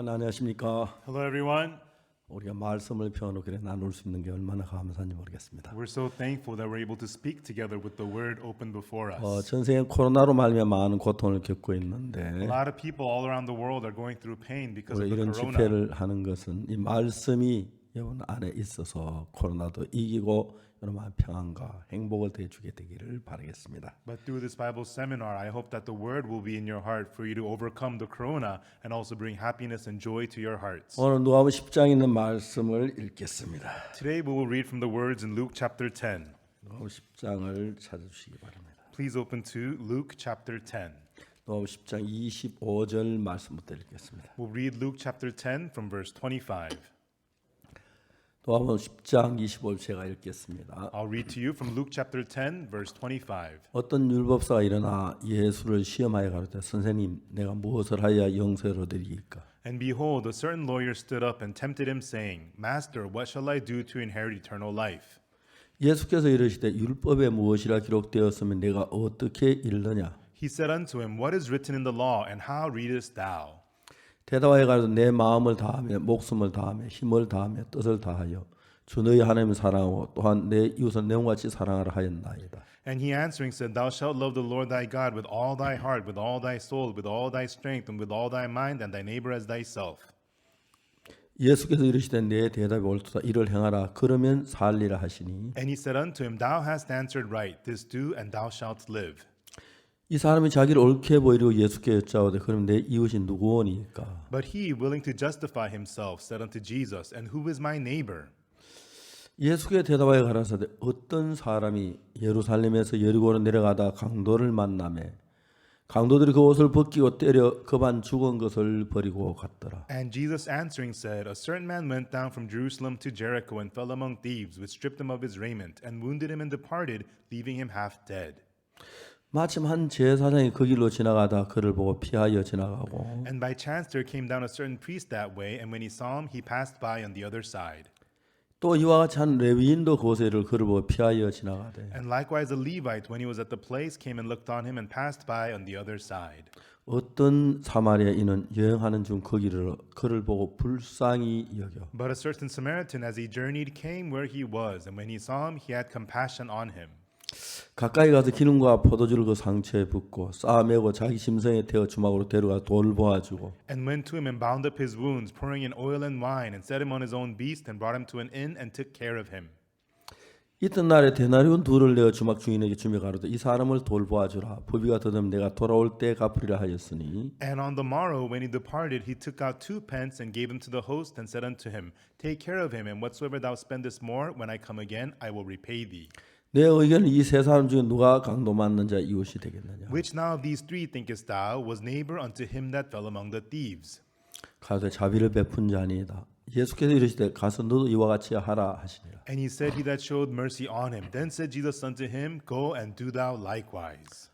여러분 안녕하십니까? Hello, everyone. 우리가 말씀을 펴놓고 나눌 수 있는 게 얼마나 감사한지 모르겠습니다. We're so thankful that we're able to speak together with the Word open before us. 전 세계 코로나로 말미암아 많은 고통을 겪고 A 있는데 lot of people all around the world are going through pain because of 우리가 the 이런 corona. 집회를 하는 것은 이 말씀이 여러분 안에 있어서 코로나도 이기고 여러분 평안과 행복을 대주게 되기를 바라겠습니다. But through this Bible seminar, I hope that the Word will be in your heart for you to overcome the corona and also bring happiness and joy to your hearts. 오늘 누가복음 10장에 있는 말씀을 읽겠습니다. Today we will read from the words in Luke chapter 10. 누가복음 10장을 찾아주시기 바랍니다. Please open to Luke chapter 10. 누가복음 10장 25절 말씀부터 읽겠습니다. We'll read Luke chapter 10 from verse 25. 누가복음 10장 25절 제가 읽겠습니다. I'll read to you from Luke chapter 10 verse 25. 어떤 율법사가 일어나 예수를 시험하여 가로되 선생님 내가 무엇을 하여야 영생을 얻으리이까? And behold, a certain lawyer stood up and tempted him, saying, Master, what shall I do to inherit eternal life? 예수께서 이르시되 율법에 무엇이라 기록되었으면 내가 어떻게 읽느냐? He said unto him, What is written in the law, and how readest thou? 대답하여 가로되 내 마음을 다하며 목숨을 다하며 힘을 다하며 뜻을 다하여 주 너희 하나님을 사랑하고 또한 내 이웃을 내 몸같이 사랑하라 하였나이다. And he answering said, Thou shalt love the Lord thy God with all thy heart, with all thy soul, with all thy strength, and with all thy mind, and thy neighbor as thyself. 예수께서 이르시되 내 대답이 옳도다 이를 행하라 그러면 살리라 하시니 And he said unto him, Thou hast answered right, this do, and thou shalt live. 이 사람이 자기를 옳게 보이려고 예수께 여짜오되 그럼 내 이웃이 누구오니까? But he, willing to justify himself, said unto Jesus, And who is my neighbor? 예수께 대답하여 가라사대 어떤 사람이 예루살렘에서 여리고로 내려가다 강도를 만나매 강도들이 그 옷을 벗기고 때려 그만 죽은 것을 버리고 갔더라. And Jesus answering said, A certain man went down from Jerusalem to Jericho and fell among thieves, which stripped him of his raiment, and wounded him and departed, leaving him half dead. 마침 한 제사장이 그 길로 지나가다 그를 보고 피하여 지나가고 And by chance there came down a certain priest that way, and when he saw him, he passed by on the other side. 또 이와 같이 한 레위인도 그곳에 이르러 그를 보고 피하여 지나가되 And likewise a Levite, when he was at the place, came and looked on him and passed by on the other side. 어떤 사마리아인은 여행하는 중 그 길을 그를 보고 불쌍히 여겨 But a certain Samaritan, as he journeyed, came where he was, and when he saw him, he had compassion on him. 가까이 가서 기름과 포도주를 그 상처에 붓고 싸매고 자기 심성에 태워 주막으로 데려가 돌보아주고 And went to him and bound up his wounds, pouring in oil and wine, and set him on his own beast, and brought him to an inn, and took care of him. 이튿날에 데나리온 둘을 내어 주막 주인에게 주며 가로되 이 사람을 돌보아주라 부비가 더듬 내가 돌아올 때 갚으리라 하였으니 And on the morrow, when he departed, he took out 2 pence and gave them to the host, and said unto him, Take care of him, and whatsoever thou spendest more, when I come again, I will repay thee. 내 의견은 이 세 사람 중에 누가 강도 맞는 자 이웃이 되겠느냐 Which now of these 3 thinkest thou was neighbor unto him that fell among the thieves? 가서 자비를 베푼 자니이다 예수께서 이르시되 가서 너도 이와 같이 하라 하시니라 And he said, He that showed mercy on him. Then said Jesus unto him, Go and do thou likewise.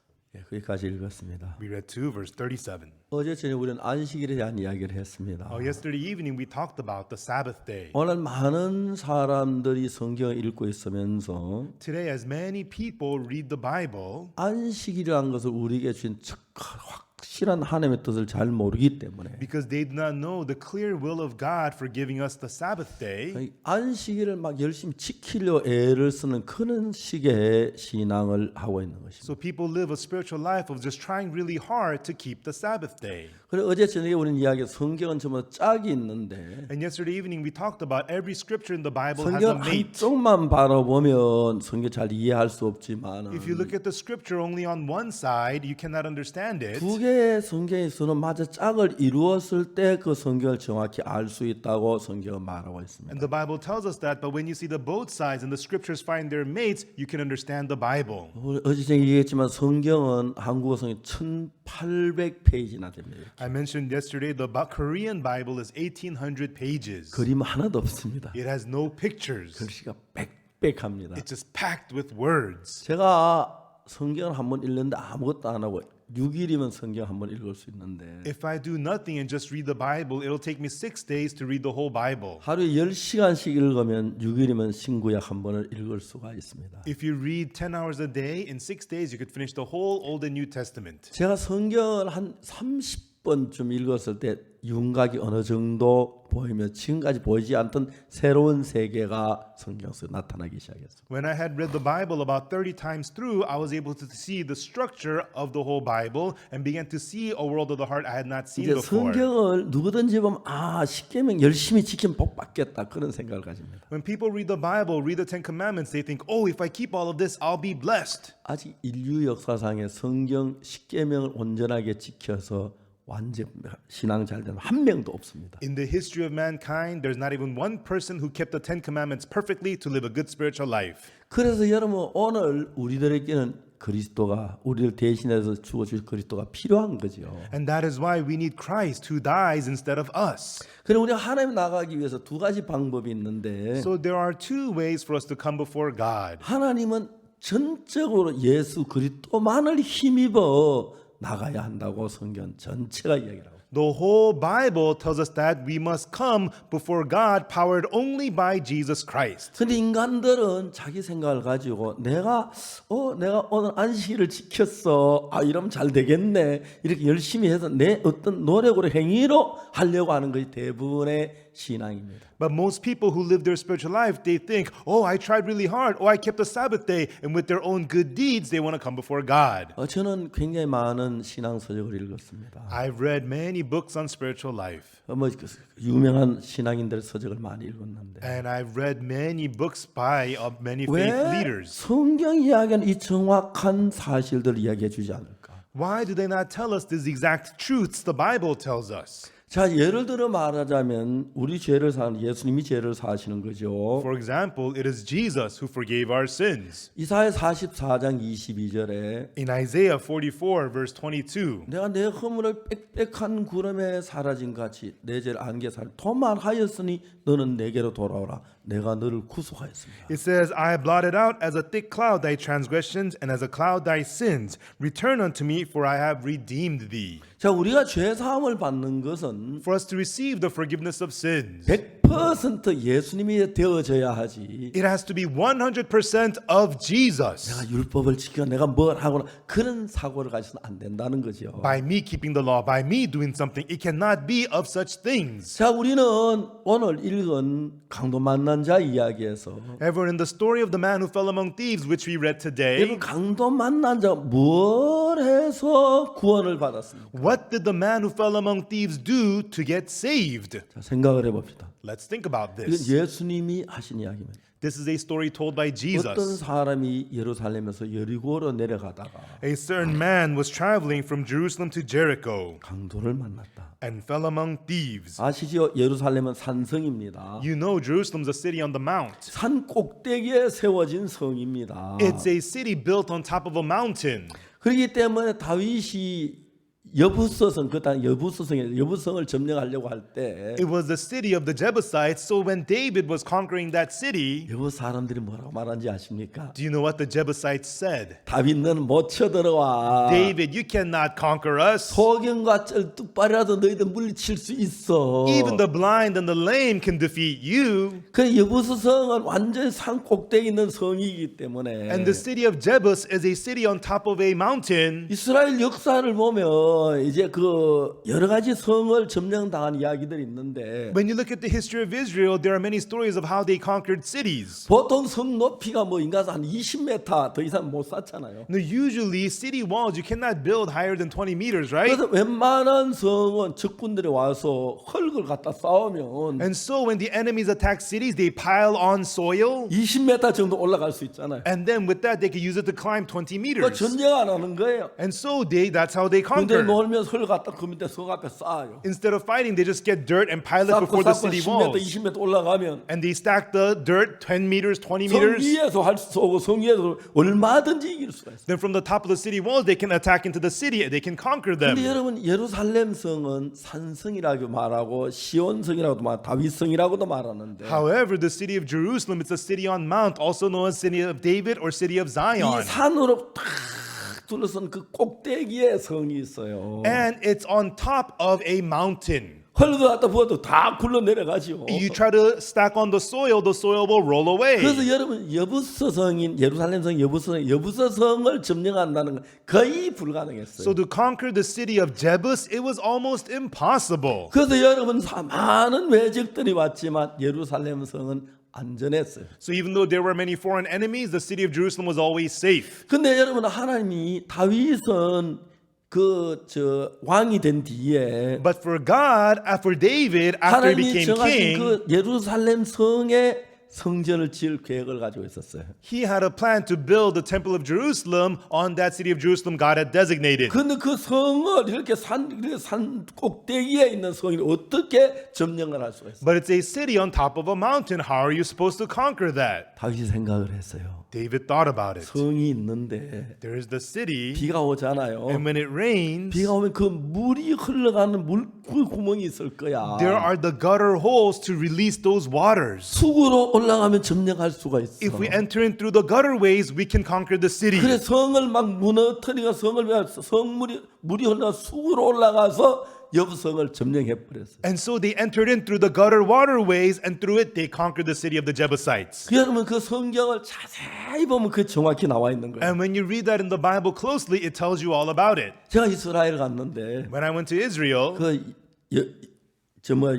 거기까지 읽었습니다. We read 2, verse 37. 어제 저녁 우리는 안식일에 대한 이야기를 했습니다. Yesterday evening we talked about the Sabbath day. 오늘 많은 사람들이 성경을 읽고 있으면서 Today, as many people read the Bible, 안식일이라는 것을 우리에게 주신 확실한 하나님의 뜻을 잘 모르기 때문에 because they do not know the clear will of God for giving us the Sabbath day, 안식일을 막 열심히 지키려 애를 쓰는 그런 식의 신앙을 하고 있는 것입니다. so people live a spiritual life of just trying really hard to keep the Sabbath day. 그래 어제 저녁에 우리는 이야기 성경은 전부 다 짝이 있는데 And yesterday evening we talked about every scripture in the Bible has a 성경 mate. 한쪽만 바라보면 성경 잘 이해할 수 없지만 If you look at the scripture only on one side, you cannot understand it. 두 개의 성경에서는 마저 짝을 이루었을 때 그 성경을 정확히 알 수 있다고 성경은 말하고 있습니다. And the Bible tells us that, but when you see the both sides and the scriptures find their mates, you can understand the Bible. 우리 어제 제가 얘기했지만 성경은 한국어 성경 1800페이지나 됩니다. I mentioned yesterday the Korean Bible is 1800 pages. 그림 하나도 없습니다. It has no pictures. 글씨가 빽빽합니다. It's just packed with words. 제가 성경을 한번 읽는데 아무것도 안 하고 6일이면 성경 한번 읽을 수 있는데 If I do nothing and just read the Bible, it'll take me 6 days to read the whole Bible. 하루에 10시간씩 읽으면 6일이면 신구약 한 번을 읽을 수가 있습니다. If you read 10 hours a day, in 6 days you could finish the whole Old and New Testament. 제가 성경을 한 30 10번쯤 읽었을 때 윤곽이 어느 정도 보이며 지금까지 보이지 않던 새로운 세계가 성경 속에 나타나기 시작했습니다. When I had read the Bible about 30 times through, I was able to see the structure of the whole Bible and began to see a world of the heart I had not seen 이제 before. 성경을 누구든지 보면 십계명 열심히 지키면 복 받겠다 그런 생각을 가집니다. When people read the Bible, read the Ten Commandments, they think, oh, if I keep all of this, I'll be blessed. 아직 인류 역사상에 성경 십계명을 온전하게 지켜서 완전 신앙 잘 되는 한 명도 없습니다. In the history of mankind, there's not even one person who kept the Ten Commandments perfectly to live a good spiritual life. 그래서 여러분 오늘 우리들에게는 그리스도가 우리를 대신해서 죽어주신 그리스도가 필요한 거죠. And that is why we need Christ who dies instead of us. 그럼 우리가 하나님 나가기 위해서 두 가지 방법이 있는데 So there are two ways for us to come before God. 하나님은 전적으로 예수 그리스도만을 힘입어 나가야 한다고 성경 전체가 이야기를 하고 The whole Bible tells us that we must come before God powered only by Jesus Christ. 근데 인간들은 자기 생각을 가지고 내가 오늘 안식일을 지켰어. 이러면 잘 되겠네. 이렇게 열심히 해서 내 어떤 노력으로 행위로 하려고 하는 것이 대부분의 신앙입니다. But most people who live their spiritual life, they think, oh, I tried really hard. Oh, I kept the Sabbath day. And with their own good deeds, they want to come before God. 저는 굉장히 많은 신앙 서적을 읽었습니다. I've read many books on spiritual life. 유명한 신앙인들의 서적을 많이 읽었는데 And I've read many books by many faith 왜 leaders. 성경 이야기는 이 정확한 사실들을 이야기해 주지 않을까? Why do they not tell us these exact truths the Bible tells us? 자, 예를 들어 말하자면 우리 죄를 사는 예수님이 죄를 사시는 거죠. For example, it is Jesus who forgave our sins. 이사야 44장 22절에 In Isaiah 44, verse 22, 내가 내 허물을 빽빽한 구름에 사라진 같이 내 죄를 안개 살 도만하였으니 너는 내게로 돌아오라. 내가 너를 구속하였습니다. it says, I have blotted out as a thick cloud thy transgressions, and as a cloud thy sins. Return unto me, for I have redeemed thee. 자, 우리가 죄 사함을 받는 것은 For us to receive the forgiveness of sins, 100% 예수님이 되어져야 하지. it has to be 100% of Jesus. 내가 율법을 지켜 내가 뭘 하거나 그런 사고를 가지서는 안 된다는 거죠. By me keeping the law, by me doing something, it cannot be of such things. 자, 우리는 오늘 읽은 강도 만난 자 이야기에서 Ever in the story of the man who fell among thieves, which we read today, 여러분 강도 만난 자 뭘 해서 구원을 받았습니까? what did the man who fell among thieves do to get saved? 자, 생각을 해봅시다. Let's think about 이건 this. 예수님이 하신 이야기입니다. This is a story told by 어떤 Jesus. 사람이 예루살렘에서 여리고로 내려가다가 A certain man was traveling from Jerusalem to Jericho 강도를 만났다. and fell among thieves. 아시죠? 예루살렘은 산성입니다. You know Jerusalem's a city on the mount. 산 꼭대기에 세워진 성입니다. It's a city built on top of a mountain. 그렇기 때문에 다윗이 여부서성 그땅 여부성을 점령하려고 할 때 It was the city of the Jebusites. So when David was conquering that city, 여부 사람들이 뭐라고 말하는지 아십니까? do you know what the Jebusites said? 다윗 너는 못 쳐들어와. David, you cannot conquer us. 소경과 쩔뚝발이라도 너희들 물리칠 수 있어. Even the blind and the lame can defeat you. 그 여부서성은 완전 산 꼭대기 있는 성이기 때문에 And the city of Jebus is a city on top of a mountain. 이스라엘 역사를 보면 이제 그 여러 가지 성을 점령당한 이야기들이 있는데 When you look at the history of Israel, there are many stories of how they conquered cities. 보통 성 높이가 뭐 인가서 한 20m 더 이상 못 쌓잖아요. Now, usually, city walls, you cannot build higher than 20 meters, right? 그래서 웬만한 성은 적군들이 와서 흙을 갖다 쌓으면 And so when the enemies attack cities, they pile on soil. 20m 정도 올라갈 수 있잖아요. And then with that, they can use it to climb 20 그 meters. 전쟁 안 하는 거예요. And so that's how they 근데 conquer. 놀면서 흙을 갖다 그 밑에 성 앞에 쌓아요. Instead of fighting, they just get dirt and pile it 쌓고 before the 쌓고 city 10m, walls. 20m 올라가면 And they stack the dirt 10 meters, 20 성 meters. 위에서 할 수 오고 성 위에서 얼마든지 이길 수가 있어요. Then from the top of the city walls, they can attack into the city. They can conquer them. 근데 여러분 예루살렘 성은 산성이라고 말하고 시온성이라고도 말, 다윗성이라고도 말하는데 However, the city of Jerusalem, it's a city on mount, also known as city of David or city of 이 Zion. 산으로 탁 둘러선 그 꼭대기에 성이 있어요. And it's on top of a mountain. 헐거 갖다 부어도 다 굴러 내려가지요. You try to stack on the soil will roll away. 그래서 여러분 여부서성인 예루살렘성 여부서성을 점령한다는 건 거의 불가능했어요. So to conquer the city of Jebus, it was almost impossible. 그래서 여러분 많은 외적들이 왔지만 예루살렘 성은 안전했어요. So even though there were many foreign enemies, the city of Jerusalem was always safe. 근데 여러분 하나님이 다윗은 왕이 된 뒤에 But for God, for David, after he 하나님이 became 정하신 king, 그 예루살렘 성에 성전을 지을 계획을 가지고 있었어요. he had a plan to build the temple of Jerusalem on that city of Jerusalem God had designated. 근데 그 성을 이렇게 산 꼭대기에 있는 성을 어떻게 점령을 할 수가 있어요? But it's a city on top of a mountain. How are you supposed to conquer that? 다윗이 생각을 했어요. David thought about it. 성이 있는데 There is the city, 비가 오잖아요. and when it rains, 비가 오면 그 물이 흘러가는 물 구멍이 있을 거야. there are the gutter holes to release those waters. 숲으로 올라가면 점령할 수가 있어. If we enter in through the gutter ways, we can conquer the city. 그래 성을 막 무너뜨리고 물이 흘러 숲으로 올라가서 여부성을 점령해 버렸어요. And so they entered in through the gutter waterways, and through it they conquered the city of the Jebusites. 여러분 그 성경을 자세히 보면 그 정확히 나와 있는 거예요. And when you read that in the Bible closely, it tells you all about it. 제가 이스라엘 갔는데 When I went to Israel,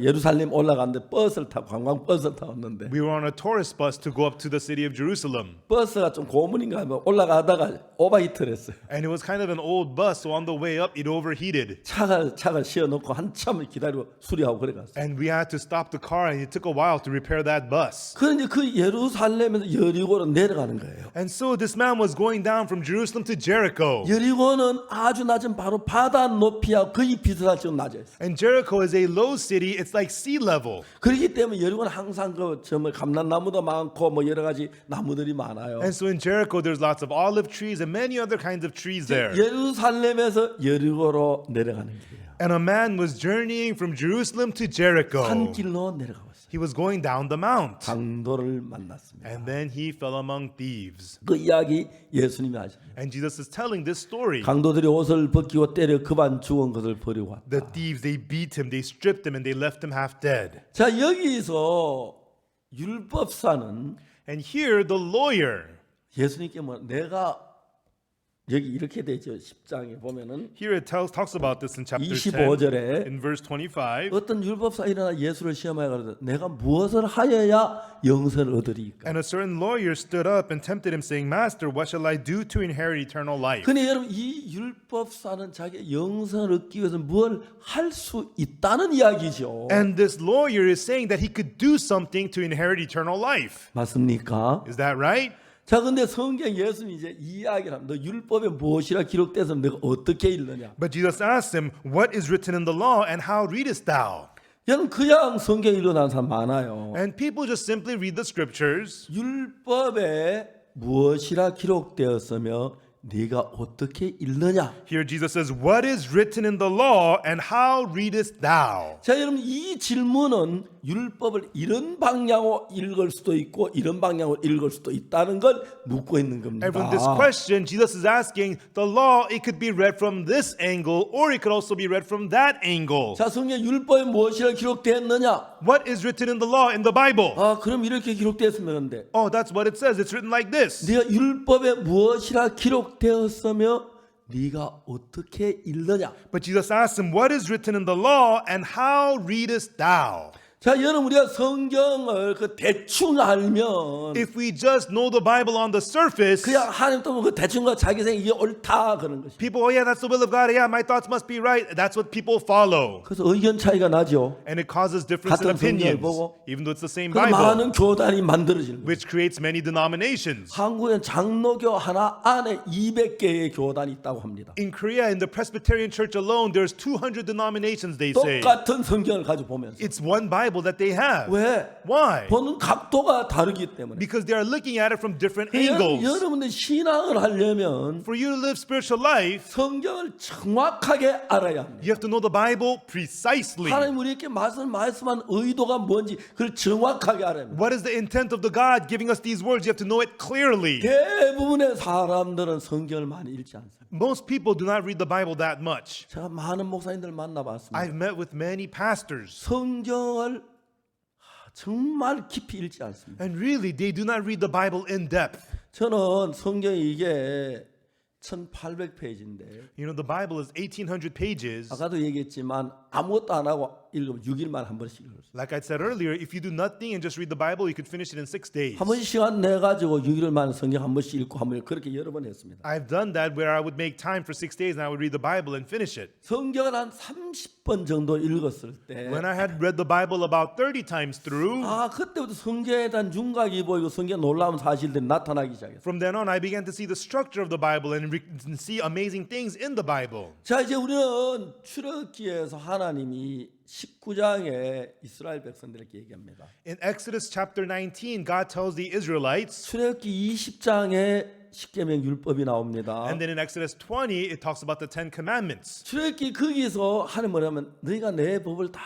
예루살렘 올라갔는데 버스를 타고 관광 버스를 타고 왔는데 we were on a tourist bus to go up to the city of Jerusalem. 버스가 좀 고문인가 하면 올라가다가 오버히트를 했어요. And it was kind of an old bus, so on the way up, it overheated. 차가 씌워놓고 한참을 기다리고 수리하고 그래 갔어요. And we had to stop the car, and it took a while to repair that bus. 그런데 그 예루살렘에서 여리고로 내려가는 거예요. And so this man was going down from Jerusalem to Jericho. 여리고는 아주 낮은 바로 바다 높이하고 거의 비슷할 정도 낮아요. And Jericho is a low city. It's like sea level. 그렇기 때문에 여리고는 항상 감람나무도 많고 뭐 여러 가지 나무들이 많아요. And so in Jericho, there's lots of olive trees and many other kinds of trees there. 예루살렘에서 여리고로 내려가는 길이에요. And a man was journeying from Jerusalem to Jericho. 산길로 내려가고 있어요. He was going down the mount. 강도를 만났습니다. And then he fell among thieves. 그 이야기 예수님이 하십니다. And Jesus is telling this story. 강도들이 옷을 벗기고 때려 그만 죽은 것을 버리고 왔다. The thieves, they beat him, they stripped him, and they left him half dead. 자 여기서 율법사는 And here the lawyer, 예수님께 내가 여기 이렇게 되죠. 10장에 보면은 here it talks about this in chapter 10, 25절에 in verse 25. 어떤 율법사 일어나 예수를 시험하여 가로되 내가 무엇을 하여야 영생을 얻으리까? And a certain lawyer stood up and tempted him, saying, Master, what shall I do to inherit eternal life? 근데 여러분 이 율법사는 자기 영생을 얻기 위해서 뭘 할 수 있다는 이야기죠. And this lawyer is saying that he could do something to inherit eternal life. 맞습니까? Is that right? 자, 근데 성경 예수님이 이제 이야기를 합니다. 너 율법에 무엇이라 기록돼서 너가 어떻게 읽느냐? But Jesus asked him, What is written in the law, and how readest thou? 여러분 그냥 성경 읽어나는 사람 많아요. And people just simply read the scriptures. 율법에 무엇이라 기록되었으며 네가 어떻게 읽느냐? Here Jesus says, What is written in the law, and how readest thou? 자, 여러분 이 질문은 율법을 이런 방향으로 읽을 수도 있고 이런 방향으로 읽을 수도 있다는 걸 묻고 있는 겁니다. And from this question, Jesus is asking, the law, it could be read from this angle, or it could also be read from that angle. 자, 성경 율법에 무엇이라 기록되었느냐? What is written in the law in the Bible? 아, 그럼 이렇게 기록되었으면 안 돼. Oh, that's what it says. It's written like this. 네가 율법에 무엇이라 기록되었으며 네가 어떻게 읽느냐? But Jesus asked him, What is written in the law, and how readest thou? 자, 여러분 우리가 성경을 대충 알면 If we just know the Bible on the surface, 그냥 하나님 또 대충 자기 생각 이게 옳다 그런 것이. people, oh yeah, that's the will of God. Yeah, my thoughts must be right. That's what people follow. 그래서 의견 차이가 나죠. And it causes difference in 같은 성경을 opinions, 보고 even though it's the same 그 Bible, 많은 교단이 만들어지는 거예요. which creates many denominations. 한국엔 장로교 하나 안에 200개의 교단이 있다고 합니다. In Korea, in the Presbyterian Church alone, there's 200 denominations, they say. 똑같은 성경을 가지고 보면서 It's one Bible. Bible that they have. 왜? Why? 보는 각도가 다르기 때문에. Because they are looking at it from different angles. 여러분들 신앙을 하려면 For you to live spiritual life, 성경을 정확하게 알아야 합니다. you have to know the Bible precisely. 하나님 우리에게 말씀한 의도가 뭔지 그걸 정확하게 알아야 합니다. What is the intent of the God giving us these words? You have to know it clearly. 대부분의 사람들은 성경을 많이 읽지 않습니다. Most people do not read the Bible that much. 제가 많은 목사님들 만나봤습니다. I've met with many pastors, 성경을 정말 깊이 읽지 않습니다. and really, they do not read the Bible in depth. 저는 성경이 이게 1800페이지인데 You know, the Bible is 1,800 pages. 아까도 얘기했지만 아무것도 안 하고 읽으면 6일만 한 번씩 읽었어요. Like I said earlier, if you do nothing and just read the Bible, you could finish it in 6 days. 한 번씩 시간 내 가지고 6일만 성경 한 번씩 읽고 한 번 그렇게 여러 번 했습니다. I've done that where I would make time for 6 days and I would read the Bible and finish it. 성경을 한 30번 정도 읽었을 때 When I had read the Bible about 30 times through, 그때부터 성경에 대한 윤곽이 보이고 성경에 놀라운 사실들이 나타나기 시작했어요. from then on, I began to see the structure of the Bible and see amazing things in the Bible. 자, 이제 우리는 출애굽기에서 하나님이 19장에 이스라엘 백성들에게 얘기합니다. In Exodus chapter 19, God tells the Israelites, 출애굽기 20장에 십계명 율법이 나옵니다. and then in Exodus 20, it talks about the 10 commandments. 출애굽기 거기서 하나님 뭐냐면 너희가 내 법을 다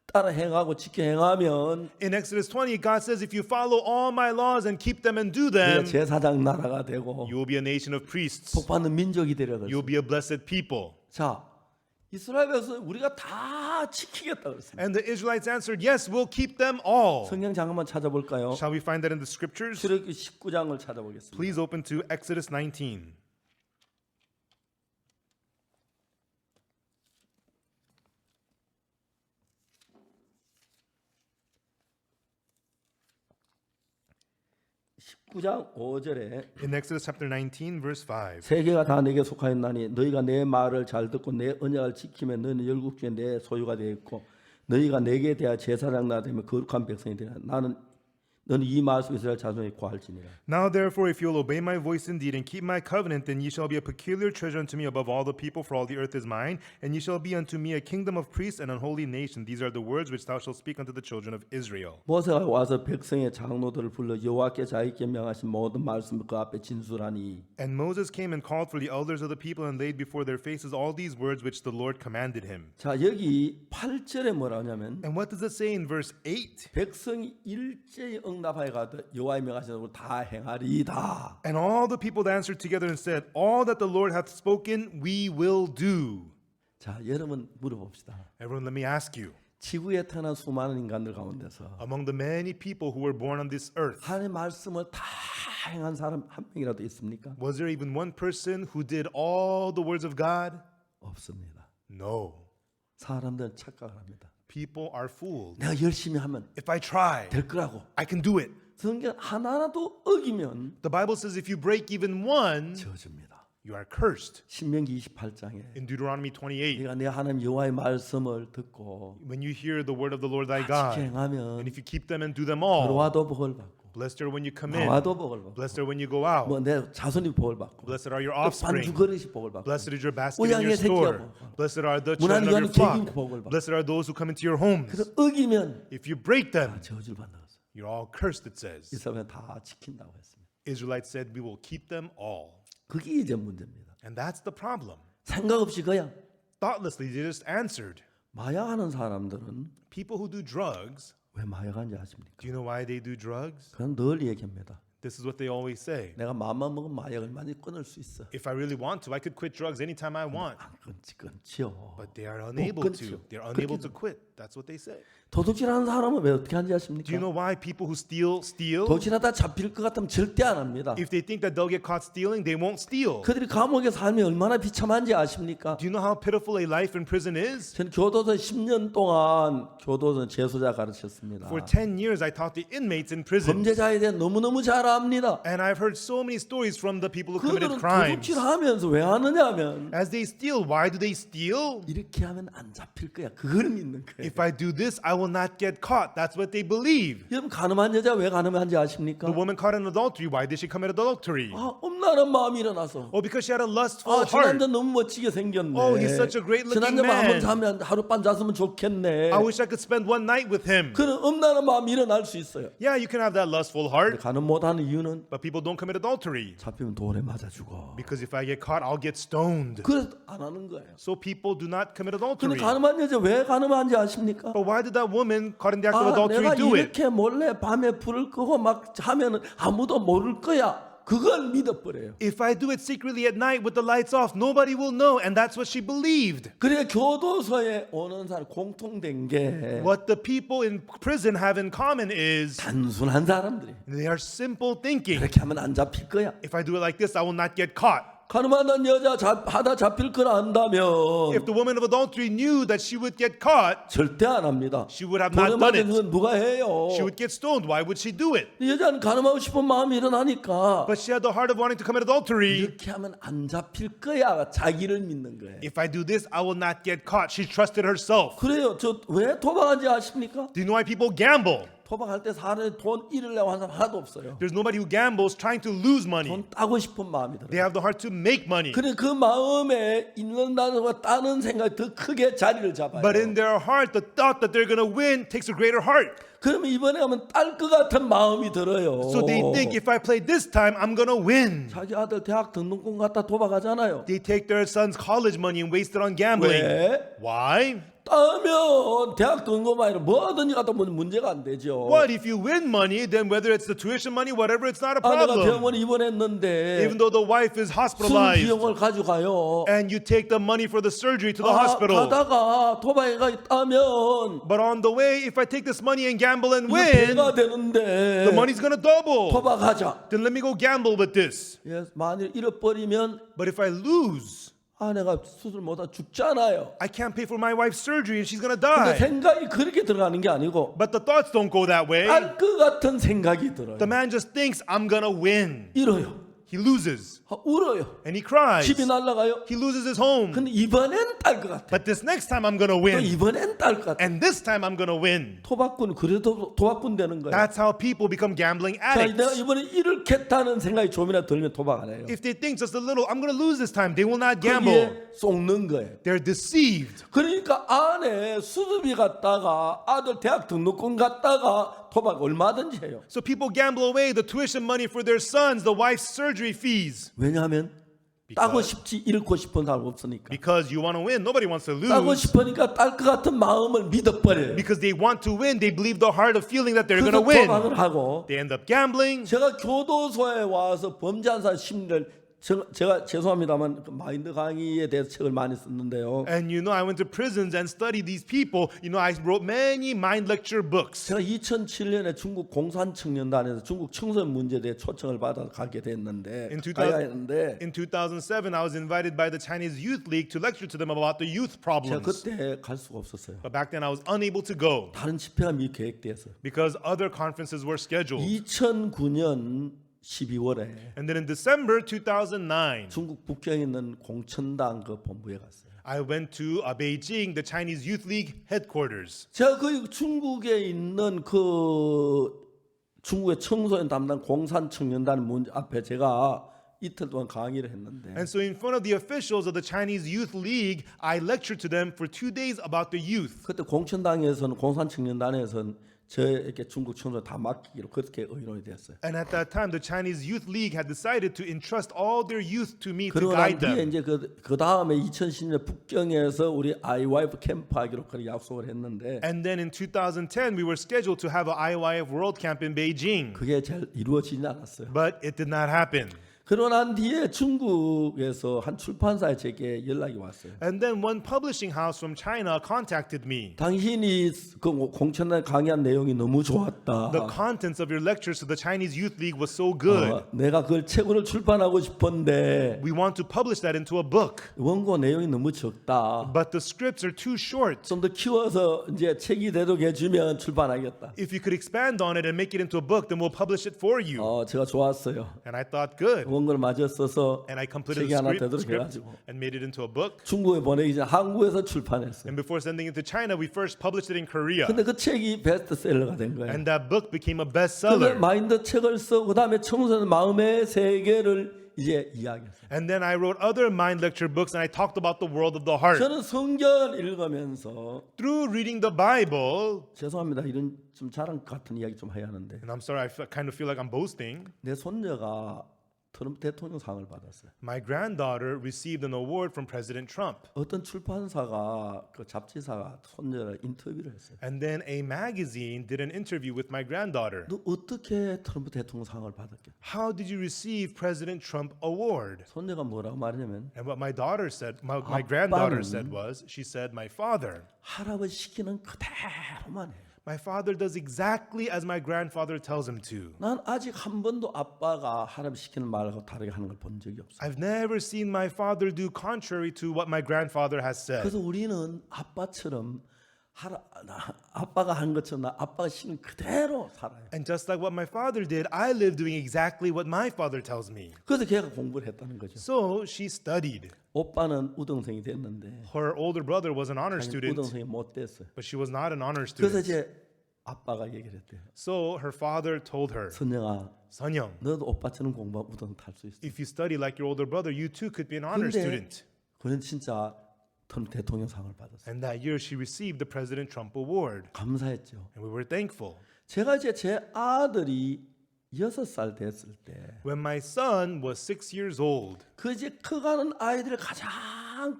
따라 행하고 지켜 행하면 In Exodus 20, God says, if you follow all my laws and keep them and do 너희가 them, 제사장 나라가 되고 you will be a nation of priests. 복받는 민족이 되려 You will 그랬어요. be a blessed people. 자, 이스라엘에서 우리가 다 지키겠다 그랬습니다. And the Israelites answered, yes, we'll keep them all. 성경 잠깐만 찾아볼까요? Shall we find that in the scriptures? 출애굽기 19장을 찾아보겠습니다. Please open to Exodus 19. 구 19장 5절에 In Exodus chapter 19, verse 5. 세계가 다 내게 속하였나니 너희가 내 말을 잘 듣고 내 언약을 지키면 너는 열국 중에 내 소유가 되겠고 너희가 내게 대하 제사장 나되면 거룩한 백성이 되리라. 너는 이 말씀 이스라엘 자손에 고할지니라. Now therefore, if you will obey my voice indeed and keep my covenant, then ye shall be a peculiar treasure unto me above all the people, for all the earth is mine, and ye shall be unto me a kingdom of priests and an holy nation. These are the words which thou shalt speak unto the children of Israel. 모세가 와서 백성의 장로들을 불러 여호와께 자기께 명하신 모든 말씀을 그 앞에 진술하니 And Moses came and called for the elders of the people and laid before their faces all these words which the Lord commanded him. 자, 여기 8절에 뭐라 하냐면 And what does it say in verse 8? 백성이 일제히 응답하여 가되 여호와의 명하신 대로 다 행하리이다. And all the people answered together and said, all that the Lord hath spoken, we will do. 자, 여러분 물어봅시다. Everyone, let me ask you, 지구에 태어난 수많은 인간들 가운데서 among the many people who were born on this earth, 하나님의 말씀을 다 행한 사람 한 명이라도 있습니까? was there even one person who did all the words of God? 없습니다. No. 사람들은 착각을 합니다. People are fooled. 내가 열심히 하면 If I try, 될 거라고. I can do it. 성경 하나라도 어기면 The Bible says if you break even one, 저주입니다. you are cursed. 신명기 28장에 In Deuteronomy 28, 네가 내 하나님 여호와의 말씀을 듣고 when you hear the word of the Lord thy 지켜 God, 행하면 and if you keep them and do them all, 들어와도 복을 받고 blessed are when you come in, 나와도 복을 받고 blessed are when you go out, 뭐 내 자손이 복을 받고 blessed are your 또 offspring, 반주 그릇이 복을 받고 blessed is your basket in 우양의 your store, 새끼야 blessed are the 문안 children of your 위하는 flock, 개인 복을 받고 blessed are those who come into your homes. 그래서 어기면 If you break them, 저주를 받는 거죠. you're all cursed, it says. 이스라엘은 다 지킨다고 했습니다. Israelites said, we will keep them all. 그게 이제 문제입니다. And that's the problem. 생각 없이 그냥 Thoughtlessly, they just answered. 마약하는 사람들은 People who do drugs, 왜 마약하는지 아십니까? do you know why they do drugs? 그건 늘 얘기합니다. This is what they always say. 내가 마음만 먹으면 마약을 많이 끊을 수 있어. If I really want to, I could quit drugs anytime I want. 안 끊지요. But they are unable to. They're unable to quit. That's what they say. 도둑질하는 사람은 왜 어떻게 하는지 아십니까? Do you know why people who steal? 도둑질하다 잡힐 것 같으면 절대 안 합니다. If they think that they'll get caught stealing, they won't steal. 그들이 감옥에 살면 얼마나 비참한지 아십니까? Do you know how pitiful a life in prison is? 전 교도소 10년 동안 교도소 재소자 가르쳤습니다. For 10 years, I taught the inmates in prison. 범죄자에 대해 너무너무 잘 압니다. And I've heard so many stories from the people who committed 그들은 crimes. 도둑질하면서 왜 하느냐면 As they steal, why do they steal? 이렇게 하면 안 잡힐 거야. 그걸 믿는 거예요. If I do this, I will not get caught. That's what they believe. 여러분 가늠한 여자 왜 가늠한지 아십니까? The woman caught in adultery, why did she commit adultery? 아, 엄나는 마음이 일어나서 Oh, because she had a 아, lustful 저 heart. 남자 너무 멋지게 생겼네. Oh, he's such a great 저 looking 남자만 한번 man. 자면 하룻밤 잤으면 좋겠네. I wish I could spend one night with him. 그런 엄나는 마음이 일어날 수 있어요. Yeah, you can have that lustful heart, 가늠 못하는 이유는 but people don't commit adultery. 잡히면 돌에 맞아 죽어. Because if I get caught, I'll get stoned. 그래서 안 하는 거예요. So people do not commit 근데 adultery. 가늠한 여자 왜 가늠한지 아십니까? But why did that woman caught in the act of 아, adultery 내가 do it? 이렇게 몰래 밤에 불을 끄고 막 하면은 아무도 모를 거야. 그걸 믿어버려요. If I do it secretly at night with the lights off, nobody will know. And that's what she believed. 그래 교도소에 오는 사람 공통된 게 What the people in prison have in common is 단순한 사람들이 they are simple thinking. 이렇게 하면 안 잡힐 거야. If I do it like this, I will not get caught. 가늠하는 여자 하다 잡힐 걸 안다면 If the woman of adultery knew that she would get caught, 절대 안 합니다. she would have 돌에 not done 맞은 it. 건 누가 해요? She would get stoned. Why would she do it? 이 여자는 가늠하고 싶은 마음이 일어나니까 But she had the heart of wanting to commit adultery. 이렇게 하면 안 잡힐 거야. 자기를 믿는 거예요. If I do this, I will not get caught. She trusted herself. 그래요. 저 왜 도박한지 아십니까? Do you know why people gamble? 도박할 때 사람이 돈 잃으려고 하는 사람 하나도 없어요. There's nobody who gambles trying to lose money. 돈 따고 싶은 마음이 They 들어요. have the heart to make money. 그래 그 마음에 있는다는 거 따는 생각이 더 크게 자리를 잡아요. But in their heart, the thought that they're going to win takes a greater heart. 그러면 이번에 하면 딸 것 같은 마음이 들어요. So they think if I play this time, I'm going to win. 자기 아들 대학 등록금 갖다 도박하잖아요. They take their son's college money and waste it on gambling. 왜? Why? 따면 대학 등록금 아니라 뭐든지 갖다 보면 문제가 안 되죠. What if you win money, then whether it's the tuition money, whatever, it's not a 아내가 problem. 병원에 입원했는데 Even though the wife is 수술 hospitalized 비용을 가져가요. and you take the money for the surgery to the 아, hospital. 가다가 도박에 따면 But on the way, if I take this money and gamble and 이거 win, 배가 되는데 the money's going to double. 도박하자. Then let me go gamble with this. 예, 만일 잃어버리면 But if I lose, 아내가 수술 못하고 죽잖아요. I can't pay for my wife's surgery and she's going to 근데 die. 생각이 그렇게 들어가는 게 아니고 But the thoughts don't go that way. 딸 것 같은 생각이 들어요. The man just thinks, I'm going to win. 잃어요. He loses 울어요. and he cries. 집이 날아가요. He loses his home. 근데 이번엔 딸 것 같아. But this next time I'm going to 또 win. 이번엔 딸 것 같아. And this time I'm going to win. 토박꾼 그래도 도박꾼 되는 거예요. That's how people become gambling 자, 내가 addicts. 이번에 잃겠다는 생각이 좀이나 들면 도박 안 해요. If they think just a little, I'm going to lose this time, they will not gamble. 거기에 속는 거예요. They're deceived. 그러니까 아내 수술비 갔다가 아들 대학 등록금 갔다가 도박 얼마든지 해요. So people gamble away the tuition money for their sons, the wife's surgery fees. 왜냐하면 따고 싶지 잃고 싶은 사람 없으니까. Because you want to win, nobody wants to 따고 lose. 싶으니까 딸 것 같은 마음을 믿어버려요. Because they want to win, they believe the heart of feeling that they're going 그래서 to win. 도박을 하고 They end up gambling. 제가 교도소에 와서 범죄한 사람 심리를 제가 죄송합니다만 그 마인드 강의에 대해서 책을 많이 썼는데요. And you know, I went to prisons and studied these people. You know, I wrote many mind lecture books. 제가 2007년에 중국 공산청년단에서 중국 청소년 문제에 대해 초청을 받아 가게 됐는데 가야 했는데 In 2007, I was invited by the Chinese Youth League to lecture to them about the youth 제가 problems. 그때 갈 수가 없었어요. But back then, I was unable to go 다른 집회가 미리 계획돼서 because other conferences were scheduled. 2009년 12월에 And then in December 2009, 중국 북경에 있는 공천당 그 본부에 갔어요. I went to Beijing, the Chinese Youth League headquarters. 제가 그 중국에 있는 그 중국의 청소년 담당 공산청년단 문 앞에 제가 이틀 동안 강의를 했는데 And so in front of the officials of the Chinese Youth League, I lectured to them for 2 days about the youth. 그때 공천당에서는 공산청년단에서는 저에게 중국 청소년 다 맡기기로 그렇게 의논이 됐어요. And at that time, the Chinese Youth League had decided to entrust all their youth to me to 그러고 난 guide 뒤에 them. 이제 그 다음에 2010년 북경에서 우리 IYF 캠프하기로 그렇게 약속을 했는데 And then in 2010, we were scheduled to have an IYF World Camp in Beijing. 그게 잘 이루어지지 않았어요. But it did not happen. 그러고 난 뒤에 중국에서 한 출판사에 제게 연락이 왔어요. And then one publishing house from China contacted me. 당신이 그 공천에 강의한 내용이 너무 좋았다. The contents of your lectures to the Chinese Youth League was so good. 내가 그걸 책으로 출판하고 싶은데 We want to publish that into a book. 원고 내용이 너무 적다. But the scripts are too short. 좀 더 키워서 이제 책이 되도록 해주면 출판하겠다. If you could expand on it and make it into a book, then we'll publish it for you. 제가 좋았어요. And I thought, good. 원고를 마저 써서 And I completed 책이 the 하나 되도록 script 해가지고 and made it into a book. 중국에 보내기 전에 한국에서 출판했어요. And before sending it to China, we first published it in Korea. 근데 그 책이 베스트셀러가 된 거예요. And that book became a 그 bestseller. 마인드 책을 쓰고 그다음에 청소년 마음의 세계를 이제 이야기했어요. And then I wrote other mind lecture books and I talked about the world of the heart. 저는 성경 읽으면서 Through reading the Bible, 죄송합니다. 이런 좀 자랑 같은 이야기 좀 해야 하는데 and I'm sorry, kind of feel like I'm boasting. 내 손녀가 트럼프 대통령상을 받았어요. My granddaughter received an award from President Trump. 어떤 출판사가 그 잡지사가 손녀를 인터뷰를 했어요. And then a magazine did an interview with my granddaughter. 너 어떻게 트럼프 대통령상을 받았겠어? How did you receive President Trump award? 손녀가 뭐라고 말하냐면 And what my daughter said, my granddaughter 아빠는 said was, she said, my father. 할아버지 시키는 그대로만 해. My father does exactly as my grandfather tells him to. 난 아직 한 번도 아빠가 할아버지 시키는 말하고 다르게 하는 걸 본 적이 없어. I've never seen my father do contrary to what my grandfather has said. 그래서 우리는 아빠처럼 아빠가 한 것처럼 아빠가 시키는 그대로 살아요. And just like what my father did, I live doing exactly what my father tells me. 그래서 걔가 공부를 했다는 거죠. So she studied. 오빠는 우등생이 됐는데 Her older brother was an honor student, 우등생이 못 됐어요. but she was not an honor 그래서 student. 이제 아빠가 얘기를 했대요. So her father told her, 선영아, Sonyoung, 너도 오빠처럼 공부하면 우등 탈 수 있어. if you study like your older brother, you too could be an honor 근데 student. 그는 진짜 트럼프 대통령상을 받았어요. And that year she received the President Trump Award. 감사했죠. And we were thankful. 제가 이제 제 아들이 6살 됐을 때 When my son was 6 years old, 그 이제 커가는 아이들의 가장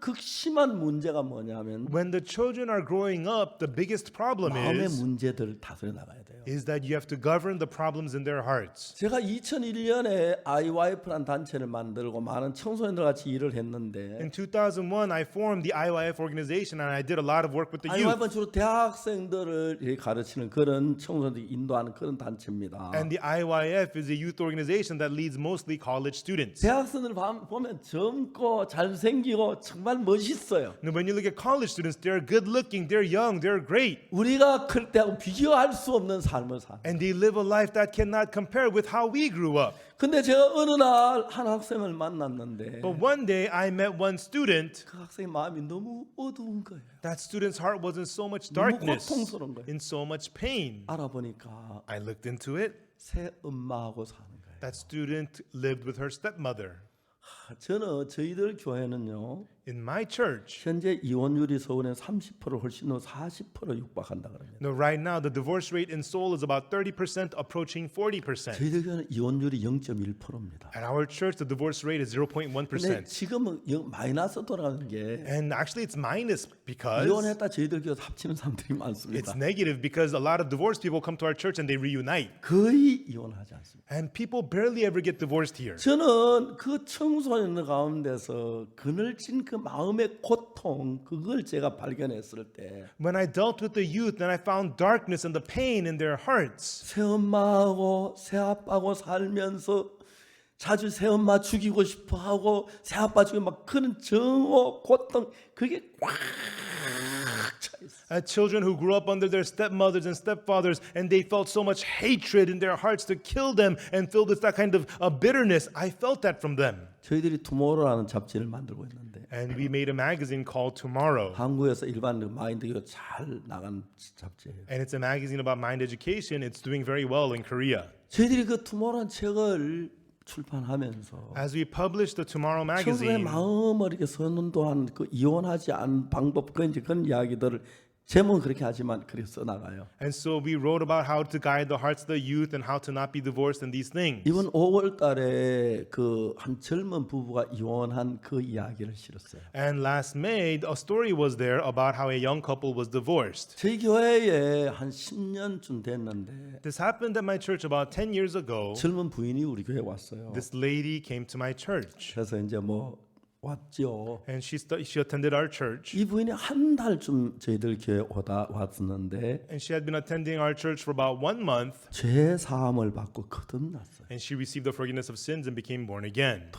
극심한 문제가 뭐냐면 when the children are growing up, the biggest problem 마음의 문제들을 다스려 나가야 돼요. is that you have to govern the problems in their hearts. 제가 2001년에 IYF라는 단체를 만들고 많은 청소년들 같이 일을 했는데 In 2001, I formed the IYF organization and I did a lot of work with the youth. IYF는 주로 대학생들을 이렇게 가르치는 그런 청소년들 인도하는 그런 단체입니다. And the IYF is a youth organization that leads mostly college students. 대학생들 보면 젊고 잘생기고 정말 멋있어요. Now, when you look at college students, they're good looking, they're young, they're great. 우리가 클 때하고 비교할 수 없는 삶을 살아요. And they live a life that cannot compare with how we grew up. 근데 제가 어느 날 한 학생을 만났는데 But one day I met one student. 그 학생의 마음이 너무 어두운 거예요. That student's heart was in so much 너무 darkness, 고통스러운 거예요. in so much pain. 알아보니까 I looked into it. 새 엄마하고 사는 거예요. That student lived with her stepmother. 저희들 교회는요. In my church, 현재 이혼율이 서울에 30% 훨씬 넘어 40% 육박한다 그럽니다. no, right now the divorce rate in Seoul is about 30%, approaching 40%. 저희들 교회는 이혼율이 0.1%입니다. At our church, the divorce rate is 근데 0.1%. 지금은 마이너스 돌아가는 게 And actually, it's minus because 이혼했다 저희들 교회 합치는 사람들이 많습니다. it's negative because a lot of divorced people come to our church and they reunite. 거의 이혼하지 않습니다. And people barely ever get divorced here. 저는 그 청소년 가운데서 그늘진 그 마음의 고통 그걸 제가 발견했을 때 When I dealt with the youth, then I found darkness and the pain in their hearts. 새엄마하고 새아빠하고 살면서 자주 새엄마 죽이고 싶어하고 새아빠 죽이고 막 그런 정오 고통 그게 꽉 차 있어요. Children who grew up under their stepmothers and stepfathers, and they felt so much hatred in their hearts to kill them and filled with that kind of bitterness. I felt that from them. 저희들이 투모로우라는 잡지를 만들고 있는데 And we made a magazine called Tomorrow. 한국에서 일반 마인드가 잘 나간 잡지예요. And it's a magazine about mind education. It's doing very well in Korea. 저희들이 그 투모로우라는 책을 출판하면서 As we published the Tomorrow 청소년의 magazine, 마음을 이렇게 선도한 그 이혼하지 않은 방법 그런 이야기들을 제목은 그렇게 하지만 그렇게 써나가요. And so we wrote about how to guide the hearts of the youth and how to not be divorced and these things. 이번 5월 달에 그 한 젊은 부부가 이혼한 그 이야기를 실었어요. And last May, a story was there about how a young couple was divorced. 저희 교회에 한 10년쯤 됐는데 This happened at my church about 10 years ago. 젊은 부인이 우리 교회에 왔어요. This lady came to my church 그래서 이제 뭐 왔죠. and she attended our church. 이 부인이 한 달쯤 저희들 교회 오다 왔었는데 And she had been attending our church for about 1 month. 죄 사함을 받고 거듭났어요. And she received the forgiveness of sins and became born again.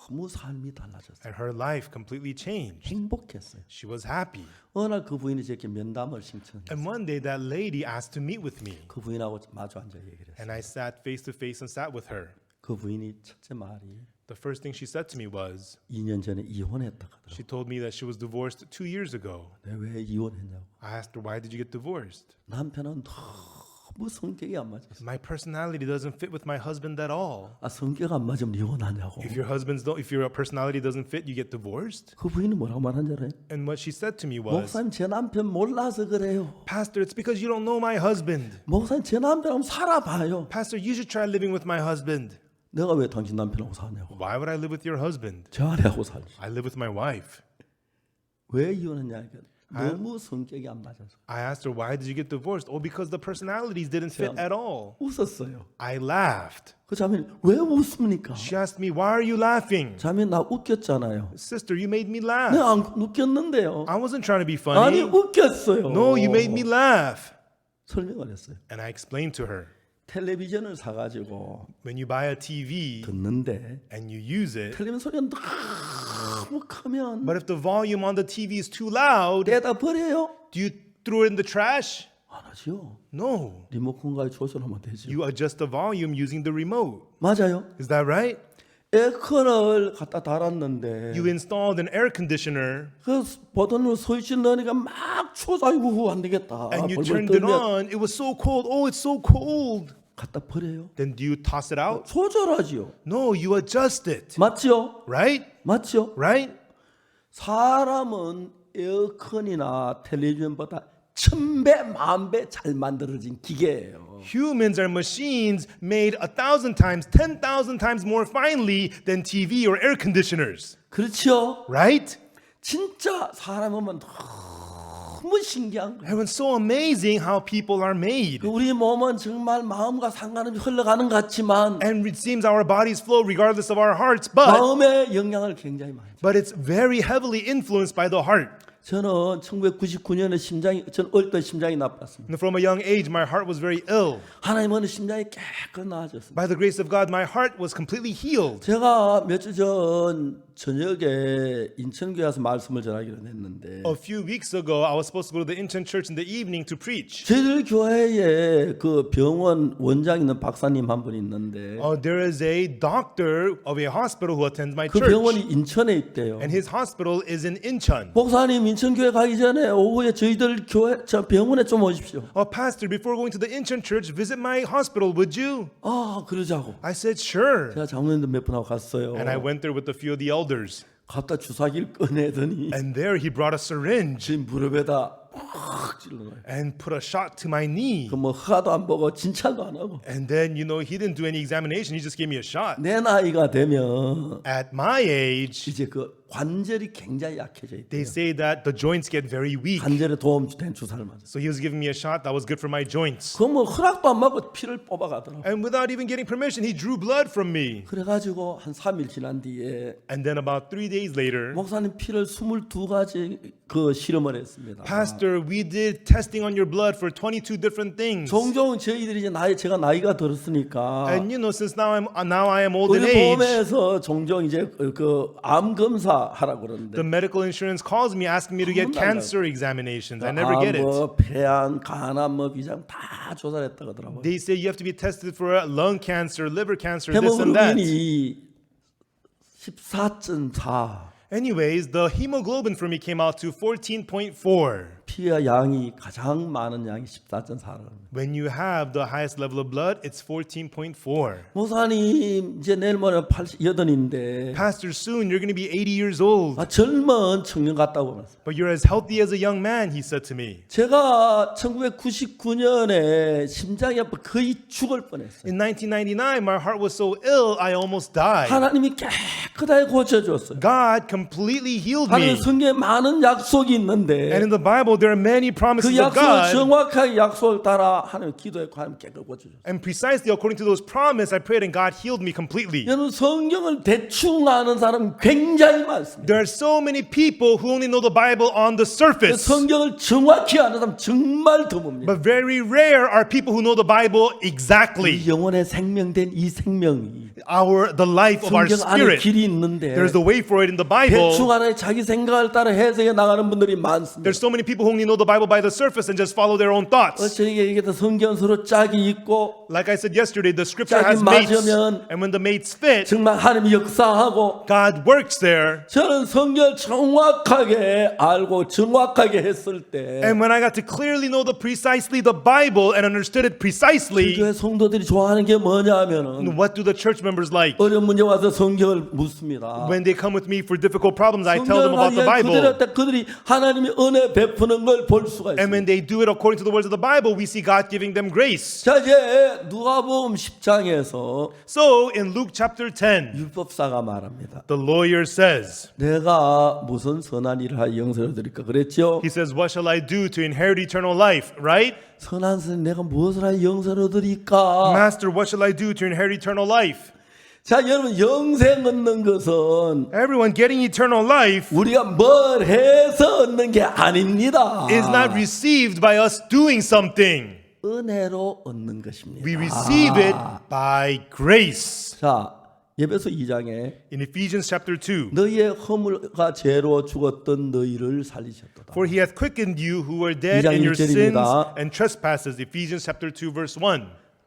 너무 삶이 달라졌어요. And her life completely changed. 행복했어요. She was happy. 어느 날 그 부인이 저에게 면담을 신청했어요. And one day that lady asked to meet with me. 그 부인하고 마주 앉아 얘기를 했어요. And I sat face to face and sat with her. 그 부인이 첫째 말이 The first thing she said to me was, 2년 전에 이혼했다 하더라고요. she told me that she was divorced 2 years ago. 내가 왜 이혼했냐고. I asked her, why did you get divorced? 남편은 너무 성격이 안 맞았어. My personality doesn't fit with my husband at all. 아 성격 안 맞으면 이혼하냐고. If your personality doesn't fit, you get divorced? 그 부인이 뭐라고 말한 줄 알아요? And what she said to me was, 목사님 제 남편 몰라서 그래요. Pastor, it's because you don't know my husband. 목사님 제 남편하고 살아봐요. Pastor, you should try living with my husband. 내가 왜 당신 남편하고 사냐고. Why would I live with your husband? 저 아내하고 살지. I live with my wife. 왜 이혼했냐? 너무 성격이 안 맞아서. I asked her, why did you get divorced? Oh, because the personalities didn't fit at all. 웃었어요. I laughed. 그 자매는 왜 웃습니까? She asked me, why are you laughing? 자매 나 웃겼잖아요. Sister, you made me laugh. 내가 안 웃겼는데요. I wasn't trying to be 아니 funny. 웃겼어요. No, you made me laugh. 설명을 했어요. And I explained to her, 텔레비전을 사가지고 when you buy a TV 듣는데 and you use it, 텔레비전 소리가 너무 크면 but if the volume on the TV is too loud, 떼다 버려요? do you throw it in the trash? 안 하죠. No. 리모컨가에 조절하면 되죠. You adjust the volume using the remote. 맞아요. Is that right? 에어컨을 갖다 달았는데 You installed an air conditioner 그 버튼을 스위치 넣으니까 막 추워서 아이고 안 되겠다. and you 벌벌 turned it 떨면 on. It was so cold. Oh, it's so cold. 갖다 버려요. Then do you toss it out? 조절하지요. No, you adjust it. 맞죠? Right? 맞죠? Right? 사람은 에어컨이나 텔레비전보다 1000배, 10,000배 잘 만들어진 기계예요. Humans are machines made 1,000 times, 10,000 times more finely than TV or air conditioners. 그렇죠? Right? 진짜 사람 보면 너무 신기한 거예요. And it's so amazing how people are made. 우리 몸은 정말 마음과 상관없이 흘러가는 것 같지만 And it seems our bodies flow regardless of our hearts, but 마음의 영향을 굉장히 많이 줘요. it's very heavily influenced by the heart. 저는 1999년에 전 어릴 때 심장이 나빴습니다. And from a young age, my heart was very ill. 하나님은 심장이 깨끗 나아졌습니다. By the grace of God, my heart was completely healed. 제가 며칠 전 저녁에 인천교회 와서 말씀을 전하기로 했는데 A few weeks ago, I was supposed to go to the Incheon church in the evening to preach. 저희들 교회에 그 병원 원장 있는 박사님 한 분이 있는데 There is a doctor of a hospital who attends my 그 church. 병원이 인천에 있대요. And his hospital is in Incheon. 목사님 인천교회 가기 전에 오후에 저희들 교회 저 병원에 좀 오십시오. Pastor, before going to the Incheon church, visit my hospital, would you? 아 그러자고. I said, sure. 제가 장로님들 몇 분하고 갔어요. And I went there with a few of the elders. 갔다 주사기를 꺼내더니 And there he brought a syringe 제 무릎에다 확 찔러요. and put a shot to my knee. 그 뭐 허가도 안 보고 진찰도 안 하고. And then, he didn't do any examination. He just gave me a shot. 내 나이가 되면 At my age, 이제 그 관절이 굉장히 약해져 있대요. they say that the joints get very weak. 관절에 도움된 주사를 맞았어. So he was giving me a shot that was good for my joints. 그 뭐 허락도 안 받고 피를 뽑아가더라고. And without even getting permission, he drew blood from me. 그래가지고 한 3일 지난 뒤에 And then about 3 days later, 목사님 피를 22가지 그 실험을 했습니다. Pastor, we did testing on your blood for 22 different things. 종종 저희들이 이제 제가 나이가 들었으니까 And since now I am old in 우리 age, 보험에서 종종 이제 그 암 검사 하라고 그러는데 the medical insurance calls me asking me to get 한번도 안 cancer examinations. I never get it. 뭐 폐암, 간암, 뭐 비장 다 조사를 했다 그러더라고요. They say you have to be tested for lung cancer, liver cancer, this and that. 헤모글로빈이 14.4. Anyways, the hemoglobin for me came out to 14.4. 피와 양이 가장 많은 양이 14.4입니다. When you have the highest level of blood, it's 14.4. 목사님 이제 내일 모레 88인데 Pastor, soon you're going to be 80 years old, 젊은 청년 같다고 말했어요. but you're as healthy as a young man, he said to me. 제가 1999년에 심장이 아파 거의 죽을 뻔했어요. In 1999, my heart was so ill, I almost died. 하나님이 깨끗하게 고쳐줬어요. God completely healed 하나님 me. 성경에 많은 약속이 있는데 And in the Bible, there are many 그 promises of 약속을 God. 정확하게 약속을 따라 하나님 기도했고 하나님 깨끗 고쳐줬어요. And precisely according to those promises, I prayed and God healed me completely. 여러분 성경을 대충 아는 사람은 굉장히 많습니다. There are so many people who only know the Bible on the surface. 성경을 정확히 아는 사람 정말 드뭅니다. But very rare are people who know the Bible exactly. 이 영혼의 생명된 이 생명이 The life of our 성경 안에 spirit. 길이 있는데 There's the way for it in the Bible. 대충 안에 자기 생각을 따라 해석해 나가는 분들이 많습니다. There's so many people who only know the Bible by the surface and just follow their own thoughts. 저에게 얘기했던 성경 서로 짝이 있고 Like I said yesterday, the scripture 짝이 has mates. 맞으면 And when the mates fit, 정말 하나님이 역사하고 God works there. 저는 성경을 정확하게 알고 정확하게 했을 때 And when I got to clearly know precisely the Bible and understood it precisely, 교회 성도들이 좋아하는 게 뭐냐면은 what do the church members like? 어려운 문제 와서 성경을 묻습니다. When they come with me for difficult problems, I tell them 성경을 about the 하기에 Bible. 그들이 하나님의 은혜 베푸는 걸 볼 수가 And when 있습니다. they do it according to the words of the Bible, we see God giving them grace. 자 이제 누가복음 10장에서 So in Luke chapter 10, 율법사가 말합니다. the lawyer says, 내가 무슨 선한 일을 하여 영생을 드릴까 그랬죠? he says, what shall I do to inherit eternal life, right? 선한 선 내가 무엇을 하여 영생을 드릴까? Master, what shall I do to inherit eternal life? 자 여러분 영생 얻는 것은 Everyone, getting eternal life 우리가 뭘 해서 얻는 게 아닙니다. is not received by us doing something. 은혜로 얻는 것입니다. We receive it by grace. 자 예배서 2장에 In Ephesians chapter 2, 너희의 허물과 죄로 죽었던 너희를 살리셨도다. for he hath quickened you who were dead 2장 in your sins 1절입니다. and trespasses. Ephesians chapter 2, verse 1.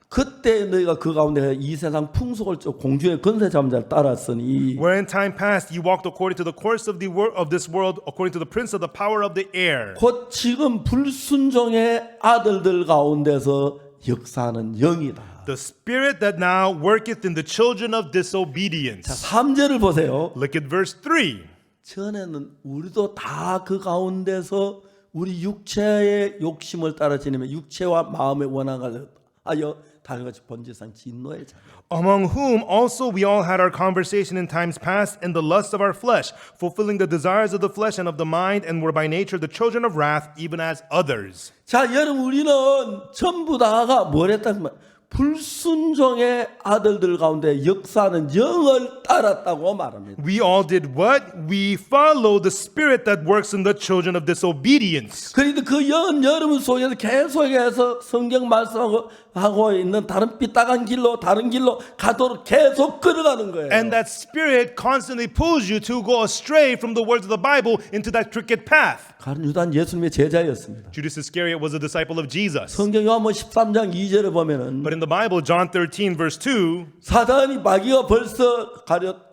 그때 너희가 그 가운데 이 세상 풍속을 쫓 공주의 권세 잡은 자를 따랐으니 Where in time past ye walked according to the course of this world, according to the prince of the power of the air. 곧 지금 불순종의 아들들 가운데서 역사하는 영이다. The spirit that now worketh in the children of disobedience. 3절을 보세요. Look at verse 3. 전에는 우리도 다 그 가운데서 우리 육체의 욕심을 따라 지내며 육체와 마음의 원한을 하여 다름같이 본질상 진노의 자녀. Among whom also we all had our conversation in times past in the lusts of our flesh, fulfilling the desires of the flesh and of the mind, and were by nature the children of wrath, even as others. 자, 여러분 우리는 전부 다가 뭘 했다는 말? 불순종의 아들들 가운데 역사하는 영을 따랐다고 말합니다. We all did what? We follow the spirit that works in the children of disobedience. 그런데 그 영은 여러분 속에서 계속해서 성경 말씀하고 하고 있는 다른 삐딱한 길로 다른 길로 가도록 계속 끌어가는 거예요. And that spirit constantly pulls you to go astray from the words of the Bible into that crooked path. 가룟 유다는 예수님의 제자였습니다. Judas Iscariot was a disciple of Jesus. 성경 요한복음 13장 2절에 보면은 But in the Bible, John 13, verse 2, 사단이 마귀가 벌써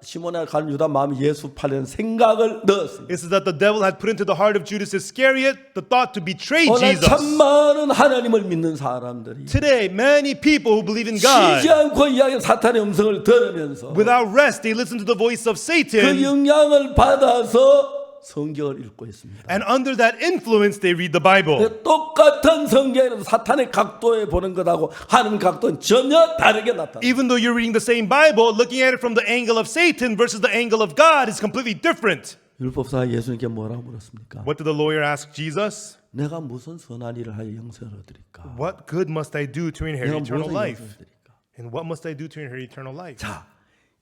시몬의 가룟 유다 마음에 예수 팔려는 생각을 넣었습니다. it says that the devil had put into the heart of Judas Iscariot the thought to betray 오늘 Jesus. 참 많은 하나님을 믿는 사람들이 Today, many people who believe in 쉬지 God, 않고 이야기하는 사탄의 음성을 들으면서 without rest, they listen to the voice of 그 Satan, 영향을 받아서 성경을 읽고 있습니다. and under that influence, they read the Bible. 똑같은 성경에서 사탄의 각도에 보는 것하고 하나님 각도는 전혀 다르게 나타납니다. Even though you're reading the same Bible, looking at it from the angle of Satan versus the angle of God is completely different. 율법사가 예수님께 뭐라고 물었습니까? What did the lawyer ask Jesus? 내가 무슨 선한 일을 하여 영생을 얻으리까? What good must I do to inherit 내가 eternal 무슨 life? 영생을 얻으리까? And what must I do to inherit eternal life? 자,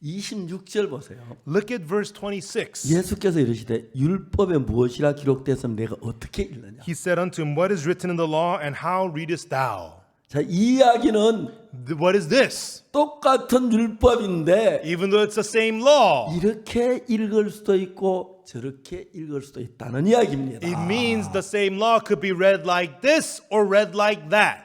26절 보세요. Look at verse 26. 예수께서 이르시되 율법에 무엇이라 기록되었으면 내가 어떻게 읽느냐? He said unto him, what is written in the law, and how readest thou? 자, 이 이야기는 What is this? 똑같은 율법인데 Even though it's the same law, 이렇게 읽을 수도 있고 저렇게 읽을 수도 있다는 이야기입니다. it means the same law could be read like this or read like that.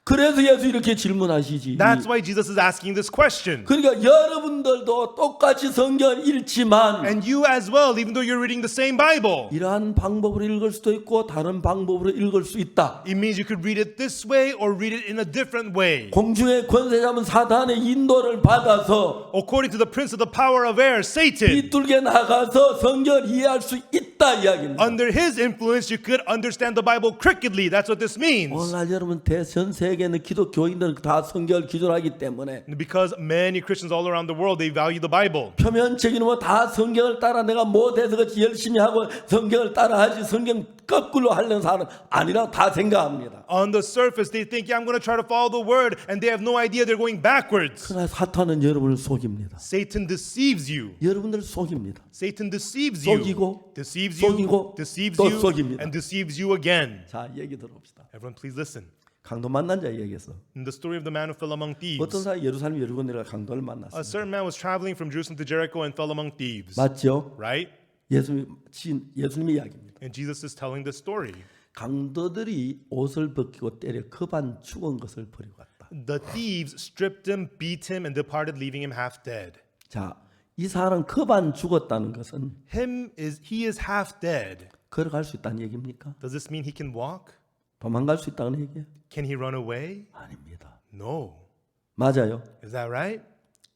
그래서 예수 이렇게 질문하시지. That's why Jesus is asking this question. 그러니까 여러분들도 똑같이 성경을 읽지만 And you as well, even though you're reading the same Bible. 이러한 방법으로 읽을 수도 있고 다른 방법으로 읽을 수 있다. It means you could read it this way or read it in a different way. 공중의 권세 잡은 사단의 인도를 받아서 According to the prince of the power of air, Satan, 비뚤게 나가서 성경을 이해할 수 있다 이야기입니다. under his influence, you could understand the Bible crookedly. That's what this means. 오늘날 여러분 전 세계는 기독교인들은 다 성경을 기존하기 때문에 Because many Christians all around the world, they value the Bible. 표면적인 뭐 다 성경을 따라 내가 못해서 그렇지 열심히 하고 성경을 따라하지 성경 거꾸로 하려는 사람은 아니라고 다 생각합니다. On the surface, they think, yeah, I'm going to try to follow the word, and they have no idea they're going backwards. 그러나 사탄은 여러분을 속입니다. Satan deceives you. 여러분들 속입니다. Satan deceives you. 속이고, Deceives you. 속이고, Deceives 또 you. 속입니다. And deceives you again. 자, 얘기 들어봅시다. Everyone, please listen. 강도 만난 자 얘기했어. In the story of the man who fell among thieves, 어떤 사람이 예루살렘 여리고 내려가 강도를 a 만났어. certain man was traveling from Jerusalem to Jericho and fell among thieves. 맞죠? Right? 예수님의 이야기입니다. And Jesus is telling this story. 강도들이 옷을 벗기고 때려 급한 죽은 것을 버리고 갔다. The thieves stripped him, beat him, and departed, leaving him half dead. 자, 이 사람 급한 죽었다는 것은 He is half dead. 걸어갈 수 있다는 얘기입니까? Does this mean he can walk? 도망갈 수 있다는 얘기예요? Can he run away? 아닙니다. No. 맞아요. Is that right?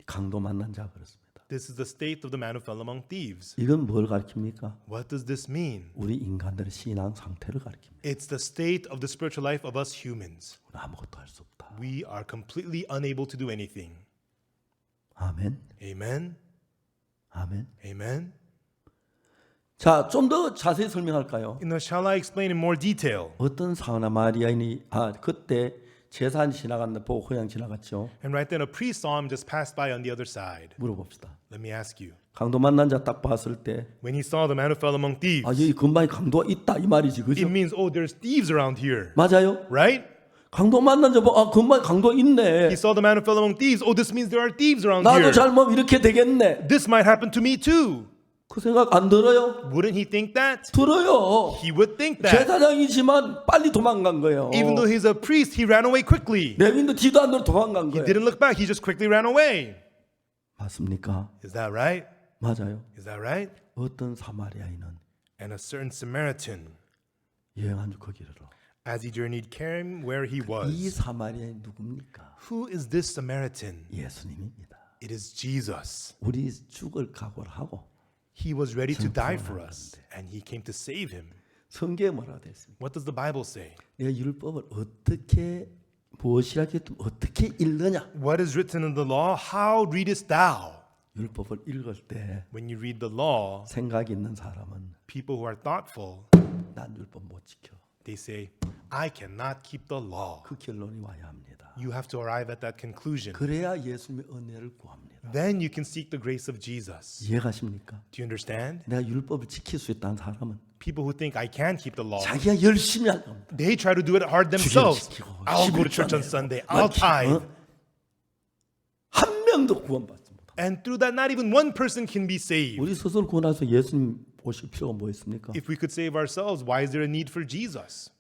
강도 만난 자 그렇습니다. This is the state of the man who fell among thieves. 이건 뭘 가르칩니까? What does this mean? 우리 인간들의 신앙 상태를 가르칩니다. It's the state of the spiritual life of us humans. 우리 아무것도 할 수 없다. We are completely unable to do anything. 아멘. Amen? 아멘. Amen? 자, 좀 더 자세히 설명할까요? Now, shall I explain in more detail? 어떤 사나 마리아인이 그때 제사한 지나갔는데 보고 그냥 지나갔죠. And right then, a priest saw him just pass by on the other side. 물어봅시다. Let me ask you. 강도 만난 자 딱 봤을 때 When he saw the man who fell among thieves, 여기 근방에 강도가 있다 이 말이지, it 그죠? means, oh, there's thieves around here. 맞아요? Right? 강도 만난 자 근방에 강도 있네. He saw the man who fell among thieves. Oh, this means there are thieves around 나도 here. 잘못 이렇게 되겠네. This might happen to me too. 그 생각 안 들어요? Wouldn't he think that? 들어요. He would think that. 제사장이지만 빨리 도망간 거예요. Even though he's a priest, he ran away quickly. 레빈도 뒤도 안 돌아 도망간 He 거예요. didn't look back. He just quickly ran away. 맞습니까? Is that right? 맞아요. Is that right? 어떤 사마리아인은 And a certain Samaritan, 여행한 주 거기로. as he journeyed, came where he 이 was. 사마리아인 누굽니까? Who is this Samaritan? 예수님입니다. It is Jesus. 우리 죽을 각오를 하고 He was ready to die for us, and he came to save him. 성경에 뭐라고 되어 있습니까? What does the Bible say? 내가 율법을 어떻게 무엇이라고 어떻게 읽느냐? What is written in the law? How readest thou? 율법을 읽을 때 When you read the law, 생각이 있는 사람은 people who are thoughtful, 난 율법 못 지켜. they say, I cannot keep the law. 그 결론이 와야 합니다. You have to arrive at that conclusion. 그래야 예수님의 은혜를 구합니다. Then you can seek the grace of Jesus. 이해가십니까? Do you understand? 내가 율법을 지킬 수 있다는 사람은 People who think I can keep the law, 자기가 열심히 할 겁니다. they try to do it hard themselves. 지키고, I'll go to 11조 church on 내고, Sunday. I'll tithe. 한 명도 구원받지 못합니다. And through that, not even one person can be saved. 우리 스스로 구원해서 예수님 오실 필요가 뭐 있습니까? If we could save ourselves, why is there a need for Jesus?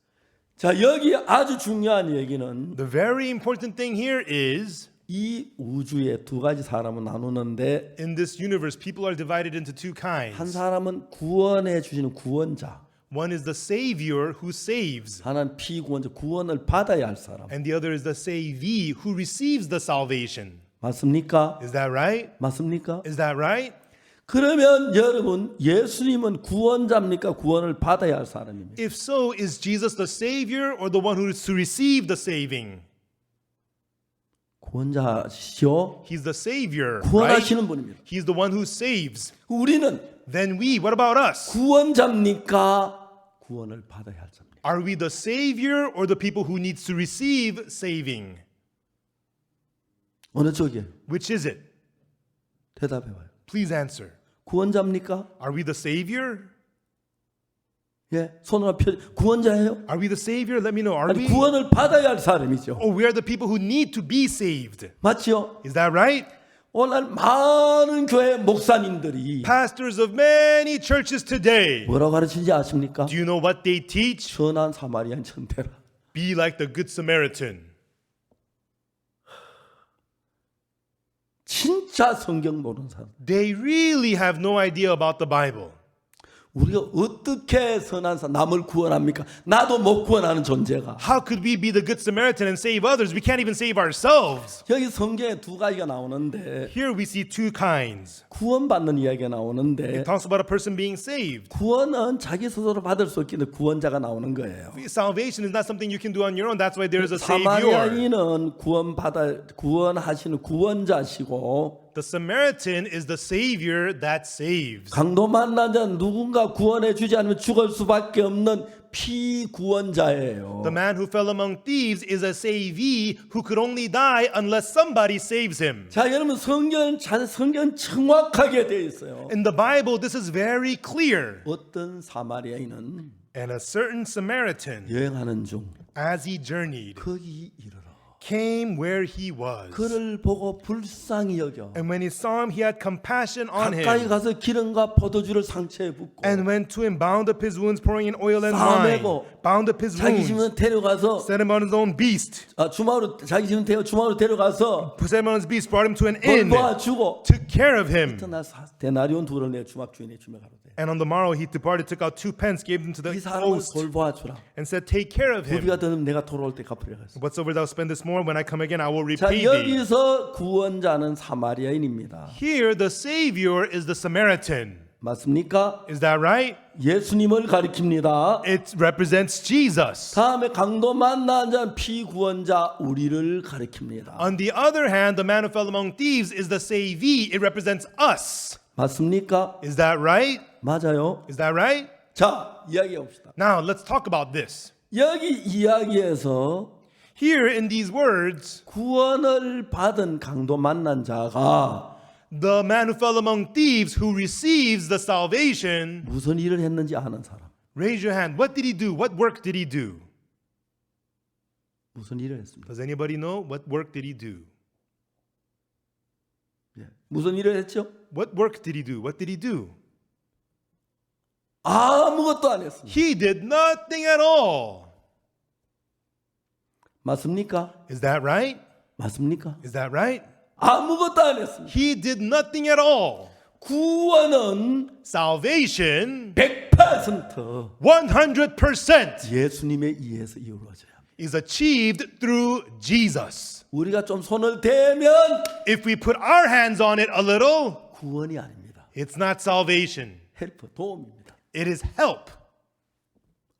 자, 여기 아주 중요한 얘기는 The very important thing here is, 이 우주에 두 가지 사람을 나누는데 in this universe, people are divided into two 한 kinds. 사람은 구원해 주시는 구원자, One is the Savior who saves, 하나는 피구원자, 구원을 받아야 할 사람. and the other is the Savee who receives the salvation. 맞습니까? Is that right? 맞습니까? Is that right? 그러면 여러분, 예수님은 구원자입니까? 구원을 받아야 할 사람입니까? If so, is Jesus the Savior or the one who is to receive the saving? 구원자시죠? He's the Savior, right? 구원하시는 분입니다. He's the one who saves. 우리는 Then we, what about us? 구원자입니까? 구원을 받아야 할 자입니다. Are we the Savior or the people who needs to receive saving? 어느 쪽이에요? Which is it? 대답해봐요. Please answer. 구원자입니까? Are we the Savior? 예, 손으로 펴. 구원자예요? Are we the Savior? Let me know. Are 아니, we? 구원을 받아야 할 사람이죠. Or we are the people who need to be saved? 맞죠? Is that right? 오늘 많은 교회 목사님들이 Pastors of many churches today, 뭐라고 가르치는지 아십니까? do you know what they teach? 선한 사마리아인 천태라. Be like the Good Samaritan. 진짜 성경 모르는 사람. They really have no idea about the Bible. 우리가 어떻게 선한 사 남을 구원합니까? 나도 못 구원하는 존재가. How could we be the good Samaritan and save others? We can't even save ourselves. 여기 성경에 두 가지가 나오는데 Here we see two kinds. 구원받는 이야기가 나오는데 It talks about a person being saved. 구원은 자기 스스로 받을 수 없기 때문에 구원자가 나오는 거예요. Salvation is not something you can do on your own. That's why there is a Savior. 사마리아인은 구원하시는 구원자시고 The Samaritan is the Savior that saves. 강도 만난 자는 누군가 구원해 주지 않으면 죽을 수밖에 없는 피구원자예요. The man who fell among thieves is a savee who could only die unless somebody saves him. 자, 여러분 성경 정확하게 되어 있어요. In the Bible, this is very clear. 어떤 사마리아인은 And a certain Samaritan, 여행하는 중 as he journeyed, 거기 이르러 came where he was. 그를 보고 불쌍히 여겨 And when he saw him, he had compassion on 가까이 him. 가서 기름과 포도주를 상처에 붓고 And went to him, bound up his wounds, pouring in oil and wine. 싸매고 Bound up his 자기 wounds, 집은 데려가서 set him on his own beast. 주마로 자기 집은 주마로 데려가서 Set him on his beast, brought him to an inn, 돌봐주고 took care of him. 날 데나리온 둘을 내 주막 주인의 주며 가로되 And on the morrow he departed, took out 2 pence, gave them to the 이 사람을 host, 돌봐주라. and said, take care of him. 고비가 되면 내가 돌아올 때 갚으려 했어. Whatsoever thou spend this more, when I come again, I will 자, repay thee. 여기서 구원자는 사마리아인입니다. Here, the Savior is the Samaritan. 맞습니까? Is that right? 예수님을 가리킵니다. It represents Jesus. 다음에 강도 만난 자 피구원자 우리를 가리킵니다. On the other hand, the man who fell among thieves is the savee. It represents us. 맞습니까? Is that right? 맞아요. Is that right? 자, 이야기해 봅시다. Now, let's talk about this. 여기 이야기에서 Here in these words, 구원을 받은 강도 만난 자가 the man who fell among thieves who receives the salvation, 무슨 일을 했는지 아는 사람. raise your hand. What did he do? What work did he do? 무슨 일을 했습니까? Does anybody know? What work did he do? 예. 무슨 일을 했죠? What work did he do? What did he do? 아무것도 안 했습니다. He did nothing at all. 맞습니까? Is that right? 맞습니까? Is that right? 아무것도 안 했습니다. He did nothing at all. 구원은 Salvation, 100% 100%, 예수님에 의해서 이루어져야 합니다. is achieved through Jesus. 우리가 좀 손을 대면 If we put our hands on it a little, 구원이 아닙니다. it's not salvation. 헬프, 도움입니다. It is help.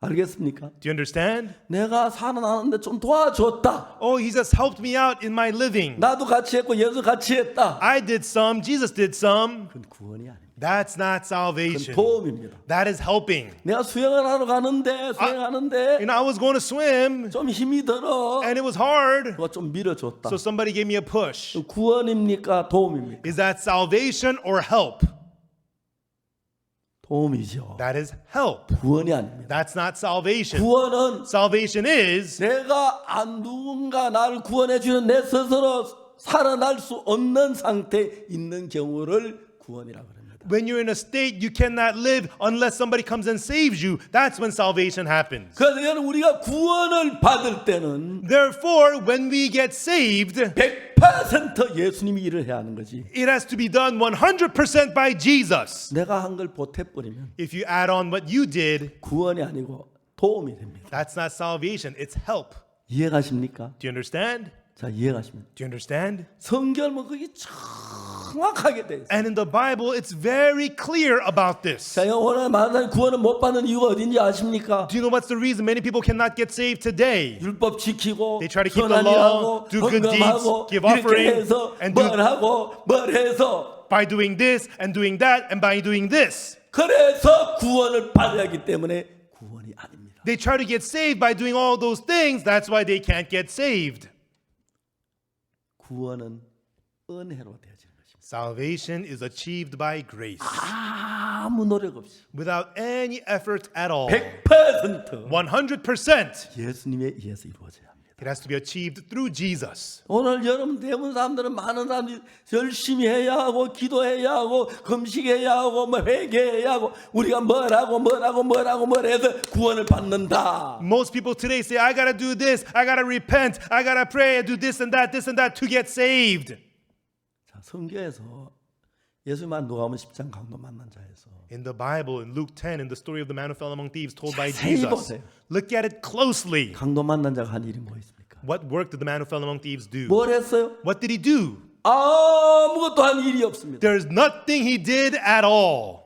알겠습니까? Do you understand? 내가 살아나는데 좀 도와줬다. Oh, he just helped me out in my living. 나도 같이 했고 예수 같이 했다. I did some, Jesus did some. 그건 구원이 아닙니다. That's not 그건 salvation. 도움입니다. That is helping. 내가 수영을 하러 가는데 수영하는데 I was going to swim 좀 힘이 들어. and it was hard. 그거 좀 밀어줬다. So somebody gave me a push. 구원입니까? 도움입니까? Is that salvation or help? 도움이죠. That is help. 구원이 아닙니다. That's not salvation. 구원은 Salvation is 내가 누군가 나를 구원해 주는 내 스스로 살아날 수 없는 상태에 있는 경우를 구원이라고 합니다. when you're in a state you cannot live unless somebody comes and saves you. That's when salvation happens. 그래서 여러분 우리가 구원을 받을 때는 Therefore, when we get saved, 100% 예수님이 일을 해야 하는 거지. it has to be done 100% by Jesus. 내가 한 걸 보태버리면 If you add on what you did, 구원이 아니고 도움이 됩니다. that's not salvation, it's help. 이해가십니까? Do you understand? 자, 이해가십니까? Do you understand? 성경은 그게 정확하게 돼 있어요. And in the Bible, it's very clear about this. 자, 오늘 많은 사람이 구원을 못 받는 이유가 어딘지 아십니까? Do you know what's the reason many people cannot get saved today? 율법 지키고 They try to keep the 선한 law, 일하고 do good deeds, 헌금하고 give 이렇게 offering, 해서 and do- 뭘 하고 뭘 해서 By doing this and doing that and by doing this. 그래서 구원을 받아야 하기 때문에 구원이 아닙니다. They try to get saved by doing all those things. That's why they can't get saved. 구원은 은혜로 되어지는 것입니다. Salvation is achieved by grace 아무 노력 없이 without any effort at all. 100% 100%. 예수님에 의해서 이루어져야 합니다. It has to be achieved through Jesus. 오늘 여러분 대부분 사람들은 많은 사람들이 열심히 해야 하고 기도해야 하고 금식해야 하고 뭐 회개해야 하고 우리가 뭘 해서 구원을 받는다. Most people today say, I gotta do this, I gotta repent, I gotta pray, I do this and that to get saved. 자, 성경에서 예수만 누가복음 10장 강도 만난 자에서 In the Bible, in Luke 10, in the story of the man who fell among thieves told by 자세히 Jesus, 보세요. look at it closely. 강도 만난 자가 한 일이 뭐 있습니까? What work did the man who fell among thieves do? 뭘 했어요? What did he do? 아무것도 한 일이 없습니다. There's nothing he did at all.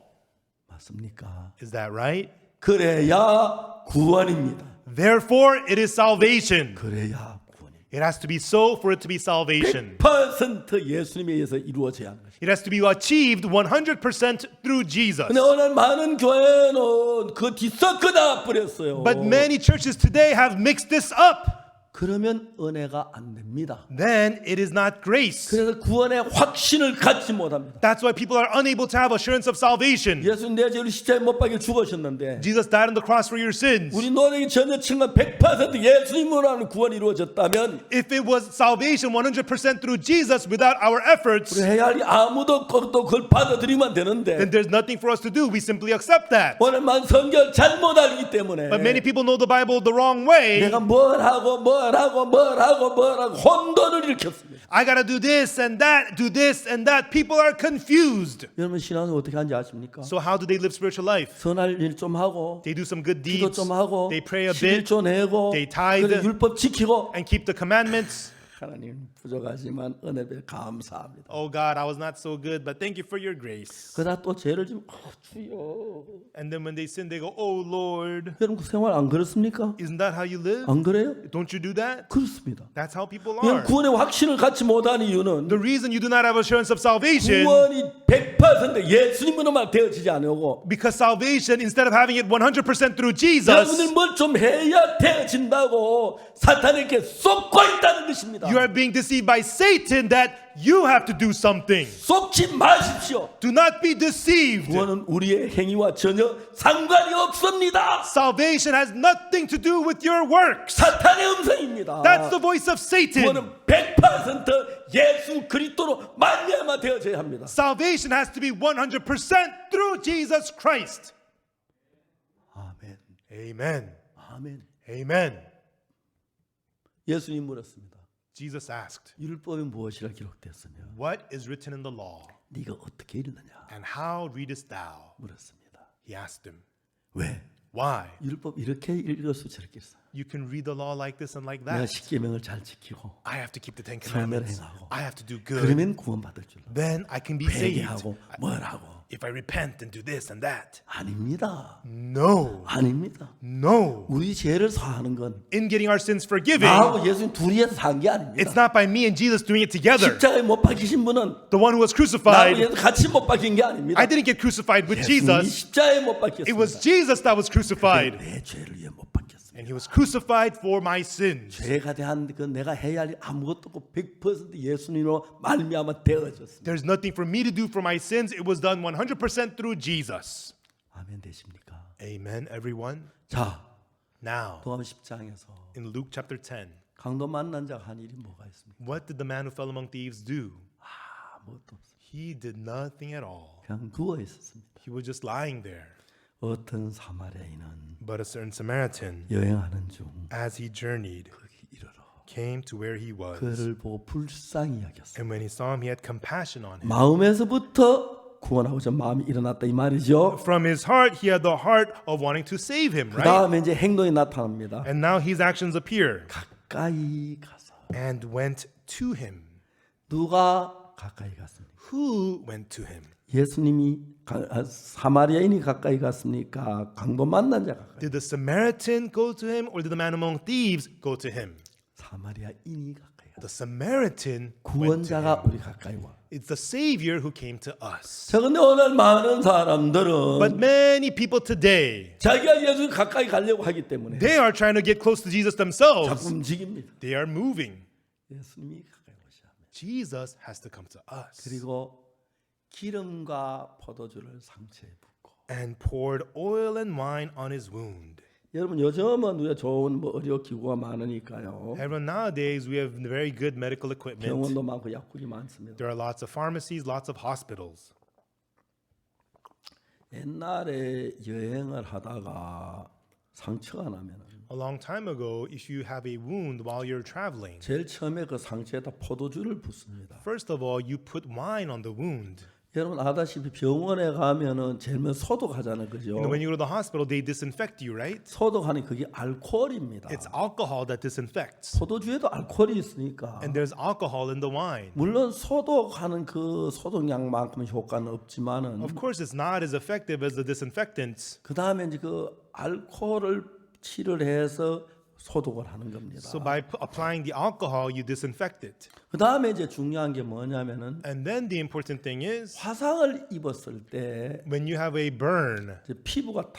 맞습니까? Is that right? 그래야 구원입니다. Therefore, it is salvation. 그래야 구원입니다. It has to be so for it to be salvation. 100% 예수님에 의해서 이루어져야 하는 것입니다. It has to be achieved 100% through Jesus. 근데 오늘 많은 교회는 그 뒤섞어다 버렸어요. But many churches today have mixed this up. 그러면 은혜가 안 됩니다. Then it is not grace. 그래서 구원의 확신을 갖지 못합니다. That's why people are unable to have assurance of salvation. 예수님 내 죄를 십자가에 못 박혀 죽으셨는데 Jesus died on the cross for your sins. 우리 노력이 전혀 측면 100% 예수님으로 하는 구원이 이루어졌다면 If it was salvation 100% through Jesus without our efforts, 우리 해야 할 일이 아무도 없고 또 그걸 받아들이면 되는데 then there's nothing for us to do. We simply accept that. 오늘만 성경 잘못 알기 때문에 But many people know the Bible the wrong way. 내가 뭘 하고 혼돈을 일으켰습니다. I gotta do this and that, do this and that. People are confused. 여러분 신앙은 어떻게 하는지 아십니까? So how do they live spiritual life? 선할 일 좀 하고 They do some good 기도 deeds. 좀 하고 They pray a bit 11조 내고 they tithe. 그리고 율법 지키고 and keep the commandments. 하나님 부족하지만 은혜를 감사합니다. Oh God, I was not so good, but thank you for your grace. 그러다 또 죄를 지면 주여. And then when they sin, they go, oh Lord. 여러분 그 생활 안 그렇습니까? Isn't that how you live? 안 그래요? Don't you do that? 그렇습니다. That's how people 그냥 are. 구원의 확신을 갖지 못한 이유는 The reason you do not have assurance of salvation, 구원이 100% 예수님으로만 되어지지 않고 because salvation, instead of having it 100% through Jesus, 여러분들 뭘 좀 해야 되어진다고 사탄에게 쏟고 있다는 것입니다. you are being deceived by Satan that you have to do something. 쏟지 마십시오. Do not be deceived. 구원은 우리의 행위와 전혀 상관이 없습니다. Salvation has nothing to do with your works. 사탄의 음성입니다. That's the voice of Satan. 구원은 100% 예수 그리스도로 말미암아 되어져야 합니다. Salvation has to be 100% through Jesus Christ. 아멘. Amen. 아멘. Amen. 예수님 물었습니다. Jesus asked, 율법이 무엇이라 기록되었으며 what is written in the law, 네가 어떻게 읽느냐 and how readest thou? 물었습니다. He asked him. 왜? Why? 율법 이렇게 읽어서 저렇게 써. You can read the law like this and like 내가 that. 십계명을 잘 지키고 I have to keep the Ten 설명을 Commandments. 행하고 I have to do good. 그러면 구원받을 줄로. Then I can be saved. 회개하고 뭘 하고 If I repent and do this and that. 아닙니다. No. 아닙니다. No. 우리 죄를 사하는 건 In getting our sins forgiven, 나하고 예수님 둘이 해서 산 게 아닙니다. it's not by me and Jesus doing it together. 십자가에 못 박히신 분은 The one who was 나하고 crucified, 예수 같이 못 박힌 게 아닙니다. I didn't get crucified with 예수님이 Jesus. 십자가에 못 It was 박혔습니다. Jesus that was crucified. 내 죄를 위해 못 박혔습니다. And he was crucified for my sins. 죄가 대한 그 내가 해야 할 일 아무것도 없고 100% 예수님으로 말미암아 되어졌습니다. There's nothing for me to do for my sins. It was done 100% through Jesus. 아멘 되십니까? Amen, everyone. 자, Now, 도감 10장에서 in Luke chapter 10, 강도 만난 자가 한 일이 뭐가 있습니까? what did the man who fell among thieves do? 아무것도 없어요. He did nothing at all. 그냥 누워 있었습니다. He was just lying there. 어떤 사마리아인은 But a certain Samaritan, 여행하는 중 as he journeyed, 거기 이르러 came to where he was. 그를 보고 불쌍히 여겼어요. And when he saw him, he had compassion on him. 마음에서부터 구원하고자 마음이 일어났다 이 말이죠. From his heart, he had the heart of wanting to save him, 그 right? 다음에 이제 행동이 나타납니다. And now his actions appear. 가까이 가서 And went to him. 누가 가까이 갔습니까? Who went to him? 예수님이 사마리아인이 가까이 갔습니까? 강도 만난 자가 가까이. Did the Samaritan go to him or did the man among thieves go to him? 사마리아인이 가까이 갔. The Samaritan went to 구원자가 him. 우리 가까이 와. It's the Savior who came to us. 자, 근데 오늘 많은 But 사람들은 many people today, 자기가 예수 가까이 가려고 하기 때문에 they are trying to get close to Jesus themselves. 자꾸 움직입니다. They are moving. 예수님이 가까이 오셔야 합니다. Jesus has to come to us. 그리고 기름과 포도주를 상처에 붓고. And poured oil and wine on his wound. 여러분 요즘은 우리가 좋은 뭐 의료 기구가 많으니까요. Everyone, nowadays we have very good medical equipment. 병원도 많고 약국이 많습니다. There are lots of pharmacies, lots of hospitals. 옛날에 여행을 하다가 상처가 나면은 A long time ago, if you have a wound while you're traveling, 제일 처음에 그 상처에다 포도주를 붓습니다. first of all, you put wine on the wound. 여러분 아다시피 병원에 가면은 제일 먼저 소독하잖아요, 그죠? You know, when you go to the hospital, they disinfect you, right? 소독하는 그게 알코올입니다. It's alcohol that disinfects. 포도주에도 알코올이 있으니까 And there's alcohol in the wine. 물론 소독하는 그 소독약만큼 효과는 없지만은 Of course, it's not as effective as the disinfectants. 그 다음에 이제 그 알코올을 칠을 해서 소독을 하는 겁니다. So by applying the alcohol, you disinfect it. 그 다음에 이제 중요한 게 뭐냐면은 And then the important thing is, 화상을 입었을 때 when you have a burn, 이제 피부가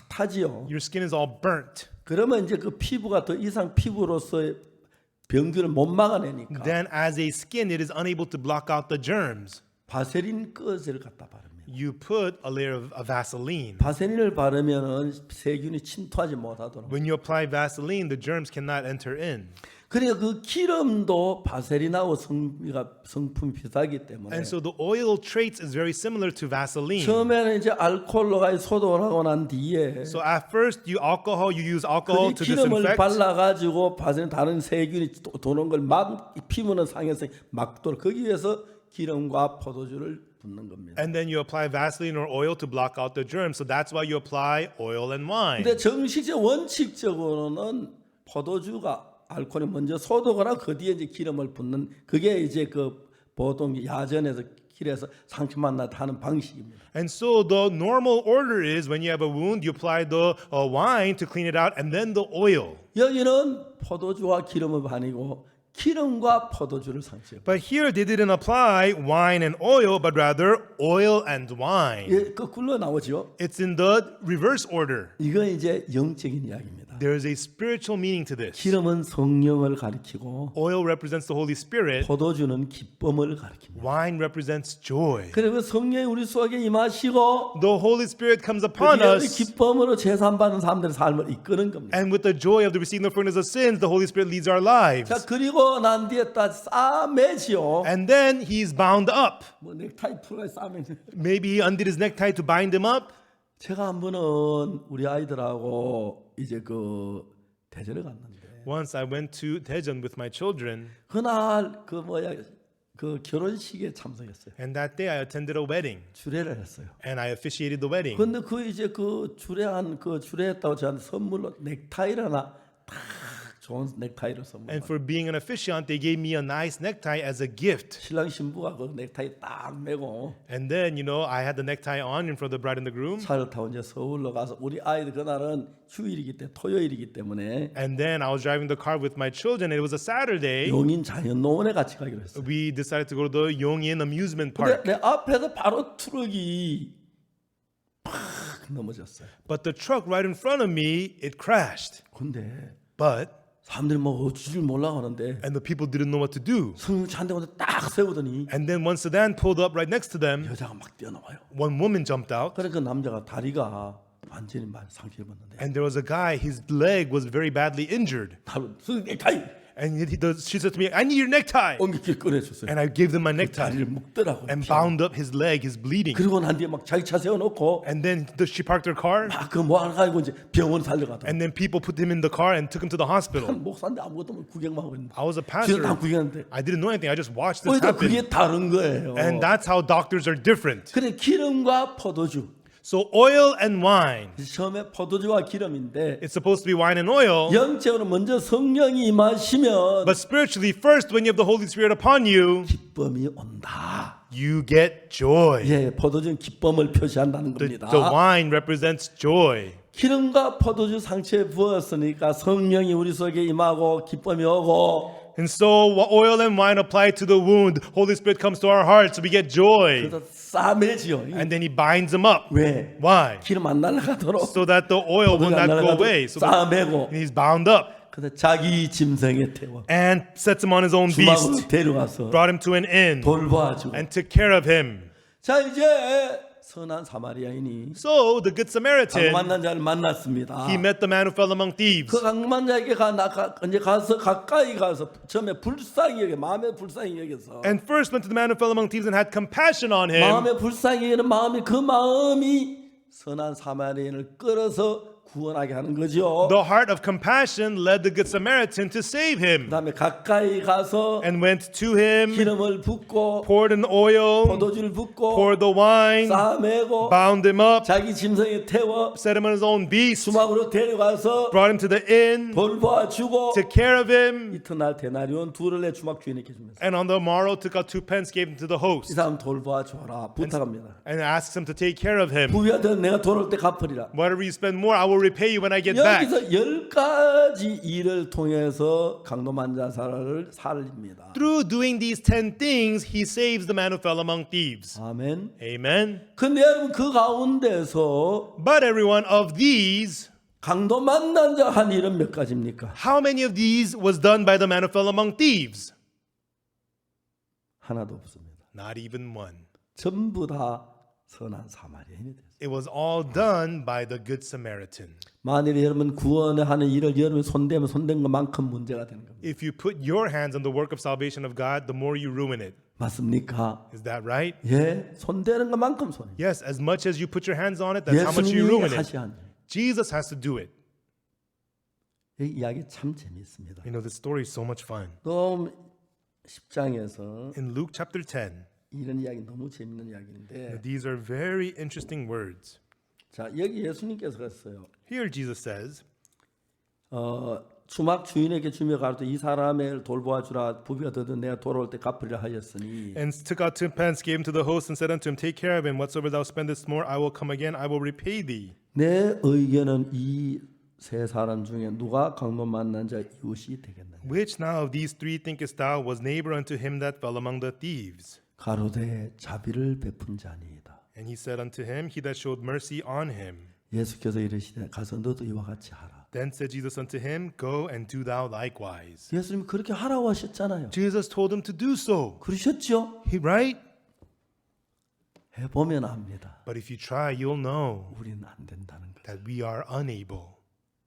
타지요. your skin is all burnt. 그러면 이제 그 피부가 더 이상 피부로서의 병균을 못 막아내니까 Then as a skin, it is unable to block out the germs. 바세린 끄제를 갖다 바릅니다. You put a layer of Vaseline. 바세린을 바르면은 세균이 침투하지 못하도록. When you apply Vaseline, the germs cannot enter in. 그러니까 그 기름도 바세린하고 성품이 비슷하기 때문에 And so the oil traits is very similar to Vaseline. 처음에는 이제 알코올로 소독을 하고 난 뒤에 So at first, you use alcohol 그 to 기름을 disinfect. 발라가지고 바세린 다른 세균이 도는 걸 막 피부는 상해서 막도록 거기 위해서 기름과 포도주를 붓는 겁니다. And then you apply Vaseline or oil to block out the germs. So that's why you apply oil and wine. 근데 정식적 원칙적으로는 포도주가 알코올이 먼저 소독을 하고 그 뒤에 이제 기름을 붓는 그게 이제 그 보통 야전에서 길에서 상처만 나타나는 방식입니다. And so the normal order is when you have a wound, you apply the wine to clean it out and then the oil. 여기는 포도주와 기름을 아니고 기름과 포도주를 상처해. But here they didn't apply wine and oil, but rather oil and wine. 예, 거꾸로 나오죠. It's in the reverse order. 이건 이제 영적인 이야기입니다. There is a spiritual meaning to this. 기름은 성령을 가리키고 Oil represents the Holy Spirit. 포도주는 기쁨을 가리킵니다. Wine represents joy. 그리고 성령이 우리 속에 임하시고 The Holy Spirit comes upon 그 us. 기쁨으로 제산받는 사람들의 삶을 이끄는 겁니다. And with the joy of the receiving the forgiveness of sins, the Holy Spirit leads our lives. 자 그리고 난 뒤에 딱 싸매지요. And then he's bound up. 뭐 넥타이 풀가 싸매. Maybe he undid his necktie to bind him up. 제가 한 번은 우리 아이들하고 이제 그 대전에 갔는데 Once I went to Daejeon with my children, 그날 그 결혼식에 참석했어요. and that day I attended a wedding, 주례를 했어요. and I officiated the wedding. 근데 그 이제 그 주례했다고 저한테 선물로 넥타이를 하나 딱 좋은 넥타이를 선물. And for being an officiant, they gave me a nice necktie as a gift. 신랑 신부가 그 넥타이 딱 메고 And then, I had the necktie on in front of the bride and the groom. 차를 타고 이제 서울로 가서 우리 아이들 그날은 휴일이기 때문에 토요일이기 때문에 And then I was driving the car with my children, and it was a Saturday. 용인 자연농원에 같이 가기로 했어요. We decided to go to the Yongin amusement 근데 park. 내 앞에서 바로 트럭이 팍 넘어졌어요. But the truck right in front of me, it crashed. 근데 But, 사람들이 뭐 어쩔 줄 몰라 하는데 and the people didn't know what to do. 성령차 한 대만 딱 세우더니 And then one sedan pulled up right next to them. 여자가 막 뛰어나와요. One woman jumped out. 그래 그 남자가 다리가 완전히 상처 입었는데 And there was a guy, his leg was very badly injured. 바로 넥타이 And she said to me, I need your necktie. 엉기게 꺼내줬어요. And I gave them my necktie 다리를 묶더라고요. and bound up his leg, his bleeding. 그리고 난 뒤에 막 자기 차 세워놓고 And then she parked her car. 막 그 뭐 하나 가지고 이제 병원 살려가더라고요. And then people put him in the car and took him to the hospital. 목사인데 아무것도 모르고 구경만 하고 있는데 I was a 지금 다 pastor. 구경하는데 I didn't know anything. I just watched this 그러니까 happen. 그게 다른 거예요. And that's how doctors are different. 그래 기름과 포도주 So oil and wine. 처음에 포도주와 기름인데 It's supposed to be wine and oil. 영적으로 먼저 성령이 임하시면 But spiritually, first, when you have the Holy Spirit upon you, 기쁨이 온다. you get joy. 예, 포도주는 기쁨을 표시한다는 The 겁니다. wine represents joy. 기름과 포도주 상처에 부었으니까 성령이 우리 속에 임하고 기쁨이 오고 And so oil and wine apply to the wound. Holy Spirit comes to our hearts, so we get joy. 그래서 싸매지요. And then he binds them up. 왜? Why? 기름 안 날아가도록 So that the oil will 포도주가 안 not go away. 날아가도록 So that 싸매고 he's bound up 근데 자기 짐승에 태워 and sets him on his own 주막으로 beast, 데려가서 brought him to an inn, 돌봐주고 and took care of him. 자 이제 선한 사마리아인이 So the Good Samaritan, 강만난 자를 만났습니다. he met the man who fell among thieves. 그 강만난 자에게 이제 가서 가까이 가서 처음에 불쌍히 여겨 마음에 불쌍히 여겨서 And first went to the man who fell among thieves and had compassion on him. 마음에 불쌍히 여기는 마음이 그 마음이 선한 사마리아인을 끌어서 구원하게 하는 거죠. The heart of compassion led the Good Samaritan to save him 그다음에 가까이 가서 and went to him, 기름을 붓고 poured an oil, 포도주를 붓고 poured the wine, 싸매고 bound him up, 자기 짐승에 태워 set him on his own beast, 수막으로 데려가서 brought him to the inn, 돌봐주고 took care of him, 이튿날 데나리온 둘을 내 주막 주인에게 주면서 and on the morrow took out 2 pence, gave him to the 이 host, 사람 돌봐줘라 부탁합니다. and asks him to take care of him. 부유하든 내가 돌아올 때 갚으리라. Whatever you spend more, I will repay you when I get back. 여기서 10가지 일을 통해서 강도만자사를 살립니다. Through doing these 10 things, he saves the man who fell among thieves. 아멘. Amen. 근데 여러분 그 가운데서 But everyone of these, 강도 만난 자 한 일은 몇 가지입니까? how many of these was done by the man who fell among thieves? 하나도 없습니다. Not even one. 전부 다 선한 사마리아인이 됐어요. It was all done by the Good Samaritan. 만일 여러분 구원하는 일을 여러분이 손대면 손댄 것만큼 문제가 되는 겁니다. If you put your hands on the work of salvation of God, the more you ruin it. 맞습니까? Is that right? 예, 손대는 것만큼 손해. Yes, as much as you put your hands on it, that's how much you ruin 예수님이 it. 하셔야 합니다. Jesus has to do it. 이 이야기 참 재미있습니다. You know, this story is so much fun. 또 10장에서 In Luke chapter 10, 이런 이야기 너무 재밌는 이야기인데 these are very interesting words. 자 여기 예수님께서 그랬어요. Here Jesus says, 주막 주인에게 주며 가로되 이 사람을 돌보아주라 부비가 더든 내가 돌아올 때 갚으리라 하였으니 and took out 2 pence, gave him to the host, and said unto him, Take care of him. Whatsoever thou spendest more, I will come again. I will repay thee. 내 의견은 이 세 사람 중에 누가 강도 만난 자 이웃이 되겠느냐. Which now of these 3 thinkest thou was neighbor unto him that fell among the thieves? 가로되 자비를 베푼 자니이다. And he said unto him, He that showed mercy on him. 예수께서 이르시되 가서 너도 이와 같이 하라. Then said Jesus unto him, Go and do thou likewise. 예수님이 그렇게 하라고 하셨잖아요. Jesus told him to do so. 그러셨죠? Right? 해보면 압니다. But if you try, you'll know 우리는 안 된다는 거. that we are unable.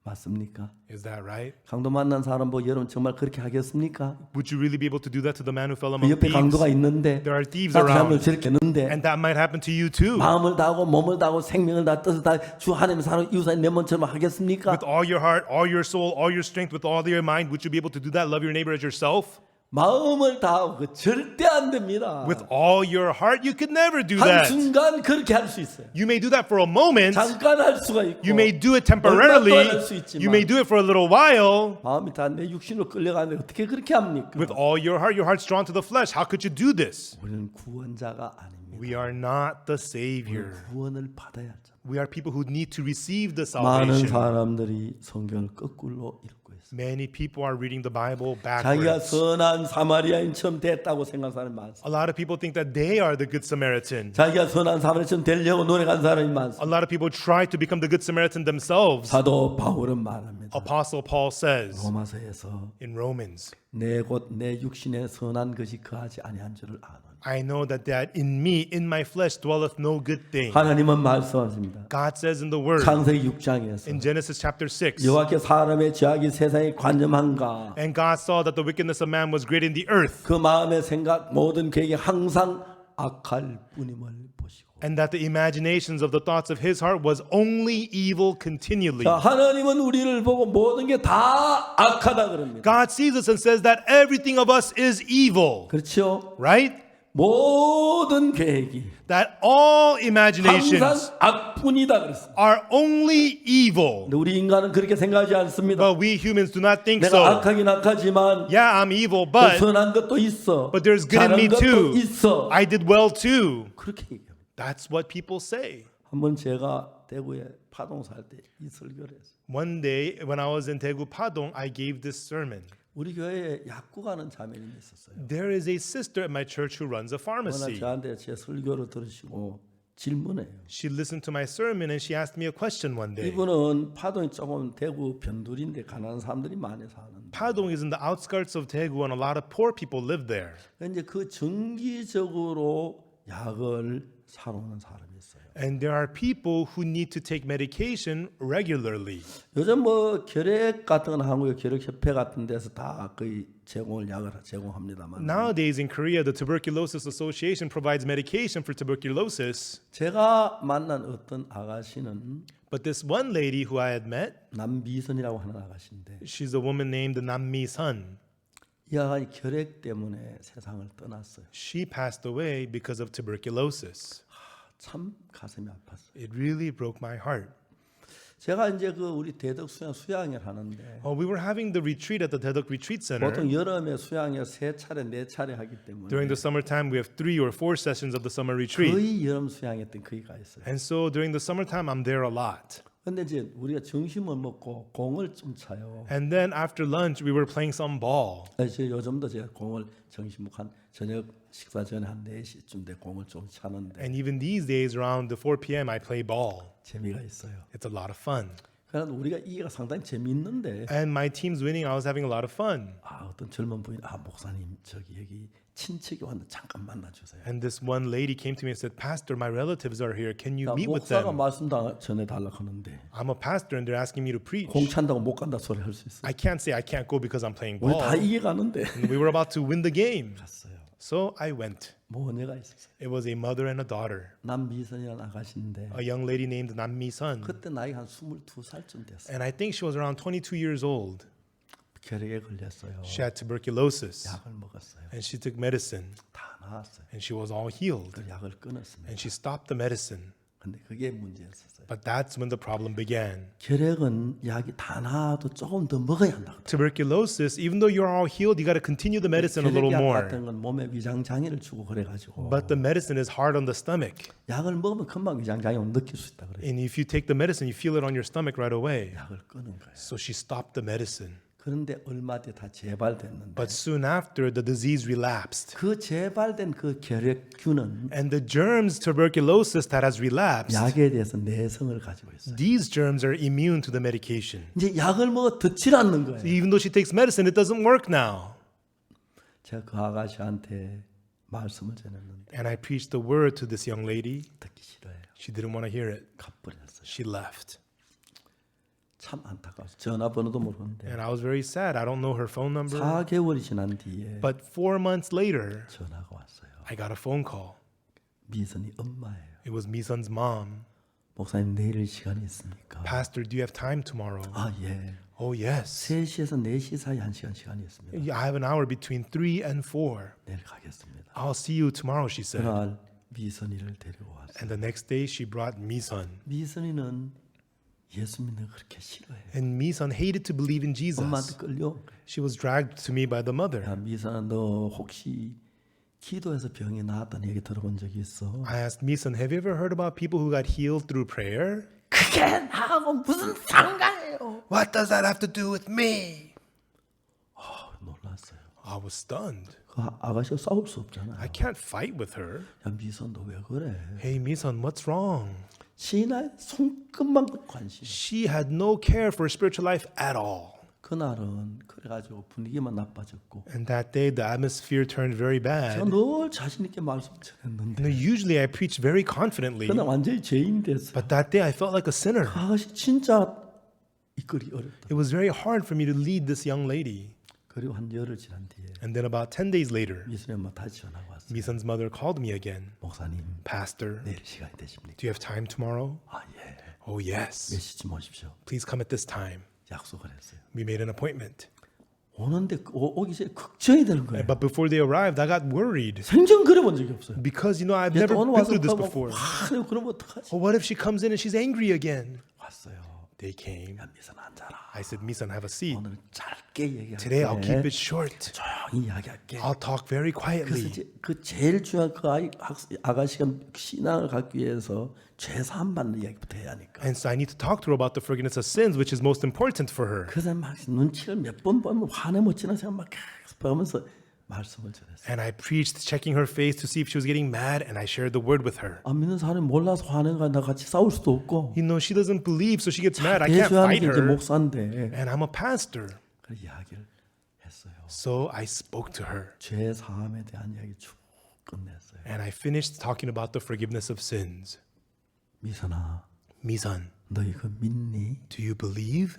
맞습니까? Is that right? 강도 만난 사람 보고 여러분 정말 그렇게 하겠습니까? Would you really be able to do that to the man who fell 그 among 옆에 강도가 thieves? 있는데 There are thieves 나도 잘못 around. 저렇게 했는데 And that might happen to you too. 마음을 다하고 몸을 다하고 생명을 다 뜻을 다 주 하나님의 사람 이웃의 내 몸처럼 하겠습니까? With all your heart, all your soul, all your strength, with all your mind, would you be able to do that? Love your neighbor as yourself? 마음을 다하고 그 절대 안 됩니다. With all your heart, you could never do 한 that. 순간 그렇게 할 수 있어요. You may do that for a moment. 잠깐 할 수가 있고 You may do it 얼마 동안 temporarily. 할 수 있지만 You may do it for a little while. 마음이 다 내 육신으로 끌려가는데 어떻게 그렇게 합니까? With all your heart's drawn to the flesh. How could you do this? 우리는 구원자가 아닙니다. We are not the Savior. 구원을 받아야 하죠. We are people who need to receive the 많은 salvation. 사람들이 성경을 거꾸로 읽고 있어요. Many people are reading the Bible 자기가 backwards. 선한 사마리아인처럼 됐다고 생각하는 사람이 많습니다. A lot of people think that they are the Good Samaritan. 자기가 선한 사마리아인처럼 되려고 노력한 사람이 많습니다. A lot of people try to become the Good Samaritan themselves. 사도 바울은 말합니다. Apostle Paul says 로마서에서 in Romans, 내 곧 내 육신에 선한 것이 거하지 아니한 줄을 아노니. I know that in me, in my flesh, dwelleth no good thing. 하나님은 말씀하십니다. God says in the Word, 창세기 6장에서 in Genesis chapter 6, 여호와께 사람의 죄악이 세상에 관념한가 and God saw that the wickedness of man was great in the earth, 그 마음의 생각 모든 계획이 항상 악할 뿐임을 보시고. and that the imaginations of the thoughts of his heart was only evil continually. 자, 하나님은 우리를 보고 모든 게 다 악하다 그럽니다. God sees us and says that everything of us is evil, 그렇죠? right? 모든 계획이 That all 항상 imaginations 악뿐이다 그랬습니다. are only evil. 근데 우리 인간은 그렇게 생각하지 않습니다. But we humans do not think 내가 so. 악하긴 악하지만 Yeah, I'm evil, 또 but 선한 것도 있어. but there's good in 잘한 me 것도 too. 있어. I did well too. 그렇게 얘기합니다. That's what people say. 한번 제가 대구에 파동 살 때 이 설교를 했어요. One day when I was in Daegu Padong, I gave this sermon. 우리 교회에 약국 가는 자매님이 있었어요. There is a sister at my church who runs a 그러나 pharmacy. 저한테 제 설교를 들으시고 질문해요. She listened to my sermon and she asked me a question one day. 이분은 파동이 조금 대구 변두리인데 가난한 사람들이 많이 사는데 Padong is in the outskirts of Daegu and a lot of poor people live there. 이제 그 정기적으로 약을 사러 오는 사람이 있어요. And there are people who need to take medication regularly. 요즘 뭐 결핵 같은 건 한국의 결핵협회 같은 데서 다 거의 약을 제공합니다만 Nowadays in Korea, the Tuberculosis Association provides medication for tuberculosis. 제가 만난 어떤 아가씨는 But this one lady who I had met, 남미선이라고 하는 아가씨인데 she's a woman named Nam Mi Sun. 이 아가씨 결핵 때문에 세상을 떠났어요. She passed away because of tuberculosis. 참 가슴이 아팠어요. It really broke my heart. 제가 이제 그 우리 대덕 수양을 하는데 We were having the retreat at the Daedok Retreat Center. 보통 여름에 수양회 3차례 4차례 하기 때문에 During the summertime, we have 3 or 4 sessions of the summer retreat. 거의 여름 수양회 때 거기 가 있어요. And so during the summertime, I'm there a lot. 근데 이제 우리가 점심을 먹고 공을 좀 차요. And then after lunch, we were playing some ball. 그래서 요즘도 제가 공을 점심 먹고 한 저녁 식사 전에 한 4시쯤 돼 공을 좀 차는데 And even these days, around the 4 p.m., I play ball. 재미가 있어요. It's a lot of fun. 그러나 우리가 이기가 상당히 재미있는데 And my team's winning. I was having a lot of fun. 어떤 젊은 분이 목사님 저기 여기 친척이 왔는데 잠깐 만나 주세요. And this one lady came to me and said, Pastor, my relatives are here. Can you 나 meet with 목사가 them? 말씀 전해 달라고 하는데 I'm a pastor and they're asking me to preach. 공 찬다고 못 간다 소리 할 수 있어요. I can't say I can't go because I'm playing 우리 ball. 다 이겨가는데 And we were about to win the game. 갔어요. So I went. 모녀가 있었어요. It was a mother and a daughter. 남미선이라는 아가씨인데 A young lady named Nam Mi Sun. 그때 나이가 한 22살쯤 됐어요. And I think she was around 22 years old. 결핵에 걸렸어요. She had tuberculosis. 약을 먹었어요. And she took medicine. 다 나았어요. And she was all healed. 그 약을 끊었습니다. And she stopped the medicine. 근데 그게 문제였었어요. But that's when the problem began. 결핵은 약이 다 나아도 조금 더 먹어야 한다. Tuberculosis, even though you're all healed, you got to continue the medicine a little 결핵약 more. 같은 건 몸에 위장 장애를 주고 그래가지고 But the medicine is hard on the stomach. 약을 먹으면 금방 위장 장애를 느낄 수 있다 그래요. And if you take the medicine, you feel it on your stomach right away. 약을 끊은 거예요. So she stopped the medicine. 그런데 얼마 뒤에 다 재발됐는데 But soon after, the disease relapsed. 그 재발된 그 결핵균은 And the germs, tuberculosis that has relapsed, 약에 대해서 내성을 가지고 있어요. these germs are immune to the medication. 이제 약을 먹어 듣질 않는 거예요. Even though she takes medicine, it doesn't work now. 제가 그 아가씨한테 말씀을 전했는데 And I preached the word to this young lady. 듣기 싫어해요. She didn't want to hear it. 가버렸어요. She left. 참 안타까워서 전화번호도 모르는데 And I was very sad. I don't know her phone number. 4개월이 지난 뒤에 But 4 months later, 전화가 왔어요. I got a phone call. 미선이 엄마예요. It was Misun's mom. 목사님 내일 시간이 있습니까? Pastor, do you have time tomorrow? 예. Oh, yes. 3시에서 4시 사이 1시간이 있습니다. I have an hour between 3 and 4. 내일 가겠습니다. I'll see you tomorrow, she said. 그날 미선이를 데리고 왔어요. And the next day, she brought Misun. 미선이는 예수 믿는 거 그렇게 싫어해요. And Misun hated to believe in 엄마한테 Jesus. 끌려. She was dragged to me by the mother. 야, 미선아 너 혹시 기도해서 병이 나았다는 얘기 들어본 적이 있어? I asked Misun, have you ever heard about people who got healed through prayer? 그게 나하고 무슨 상관이에요? What does that have to do with me? 놀랐어요. I was stunned. 그 아가씨가 싸울 수 없잖아요. I can't fight with her. 야 미선 너 왜 그래? Hey, Misun, what's wrong? 신앙에 손끝만큼 관심. She had no care for spiritual life at all. 그날은 그래가지고 분위기만 나빠졌고 And that day, the atmosphere turned very 제가 bad. 늘 자신 있게 말씀 전했는데 Usually, I preach very confidently. 그날 완전히 죄인 됐어요. But that day, I felt like a sinner. 아가씨 진짜 이끌기 어렵다. It was very hard for me to lead this young lady. 그리고 한 열흘 지난 뒤에 And then about 10 days later, 미선이 엄마 다시 전화가 왔어요. Misun's mother called me again. 목사님 Pastor, 내일 시간이 되십니까? do you have time tomorrow? 예. Oh, 몇 yes. 시쯤 오십시오. Please come at this time. 약속을 했어요. We made an appointment. 오는데 오기 전에 걱정이 되는 거예요. But before they arrived, I got worried. 생전 그래 본 적이 없어요. Because, I've 얘 never 또 오늘 been 와서 through this 막 before. 와, 그럼 어떡하지? Well, what if she comes in and she's angry again? 왔어요. They came. 야 미선 앉아라. I said, Misun, have a seat. 오늘은 짧게 얘기할게. Today, I'll keep it short. 조용히 이야기할게. I'll talk very 그래서 quietly. 이제 그 제일 중요한 그 아가씨가 신앙을 갖기 위해서 죄 사함 받는 이야기부터 해야 하니까. And so I need to talk to her about the forgiveness of sins, which is most important for her. 그래서 막 눈치를 몇 번 보면 화내 못 지는 생각 막 계속 보면서 말씀을 전했어요. And I preached, checking her face to see if she was getting mad, and I shared the word with her. 안 믿는 사람이 몰라서 화내는 거야. 나 같이 싸울 수도 없고. She doesn't believe, so she gets mad. I can't 대주하는 fight 게 이제 her. 목사인데. And I'm a pastor. 그래 이야기를 했어요. So I spoke to her. 죄 사함에 대한 이야기 쭉 끝냈어요. And I finished talking about the forgiveness of sins. 미선아, Misan, 너희 그 믿니? do you believe?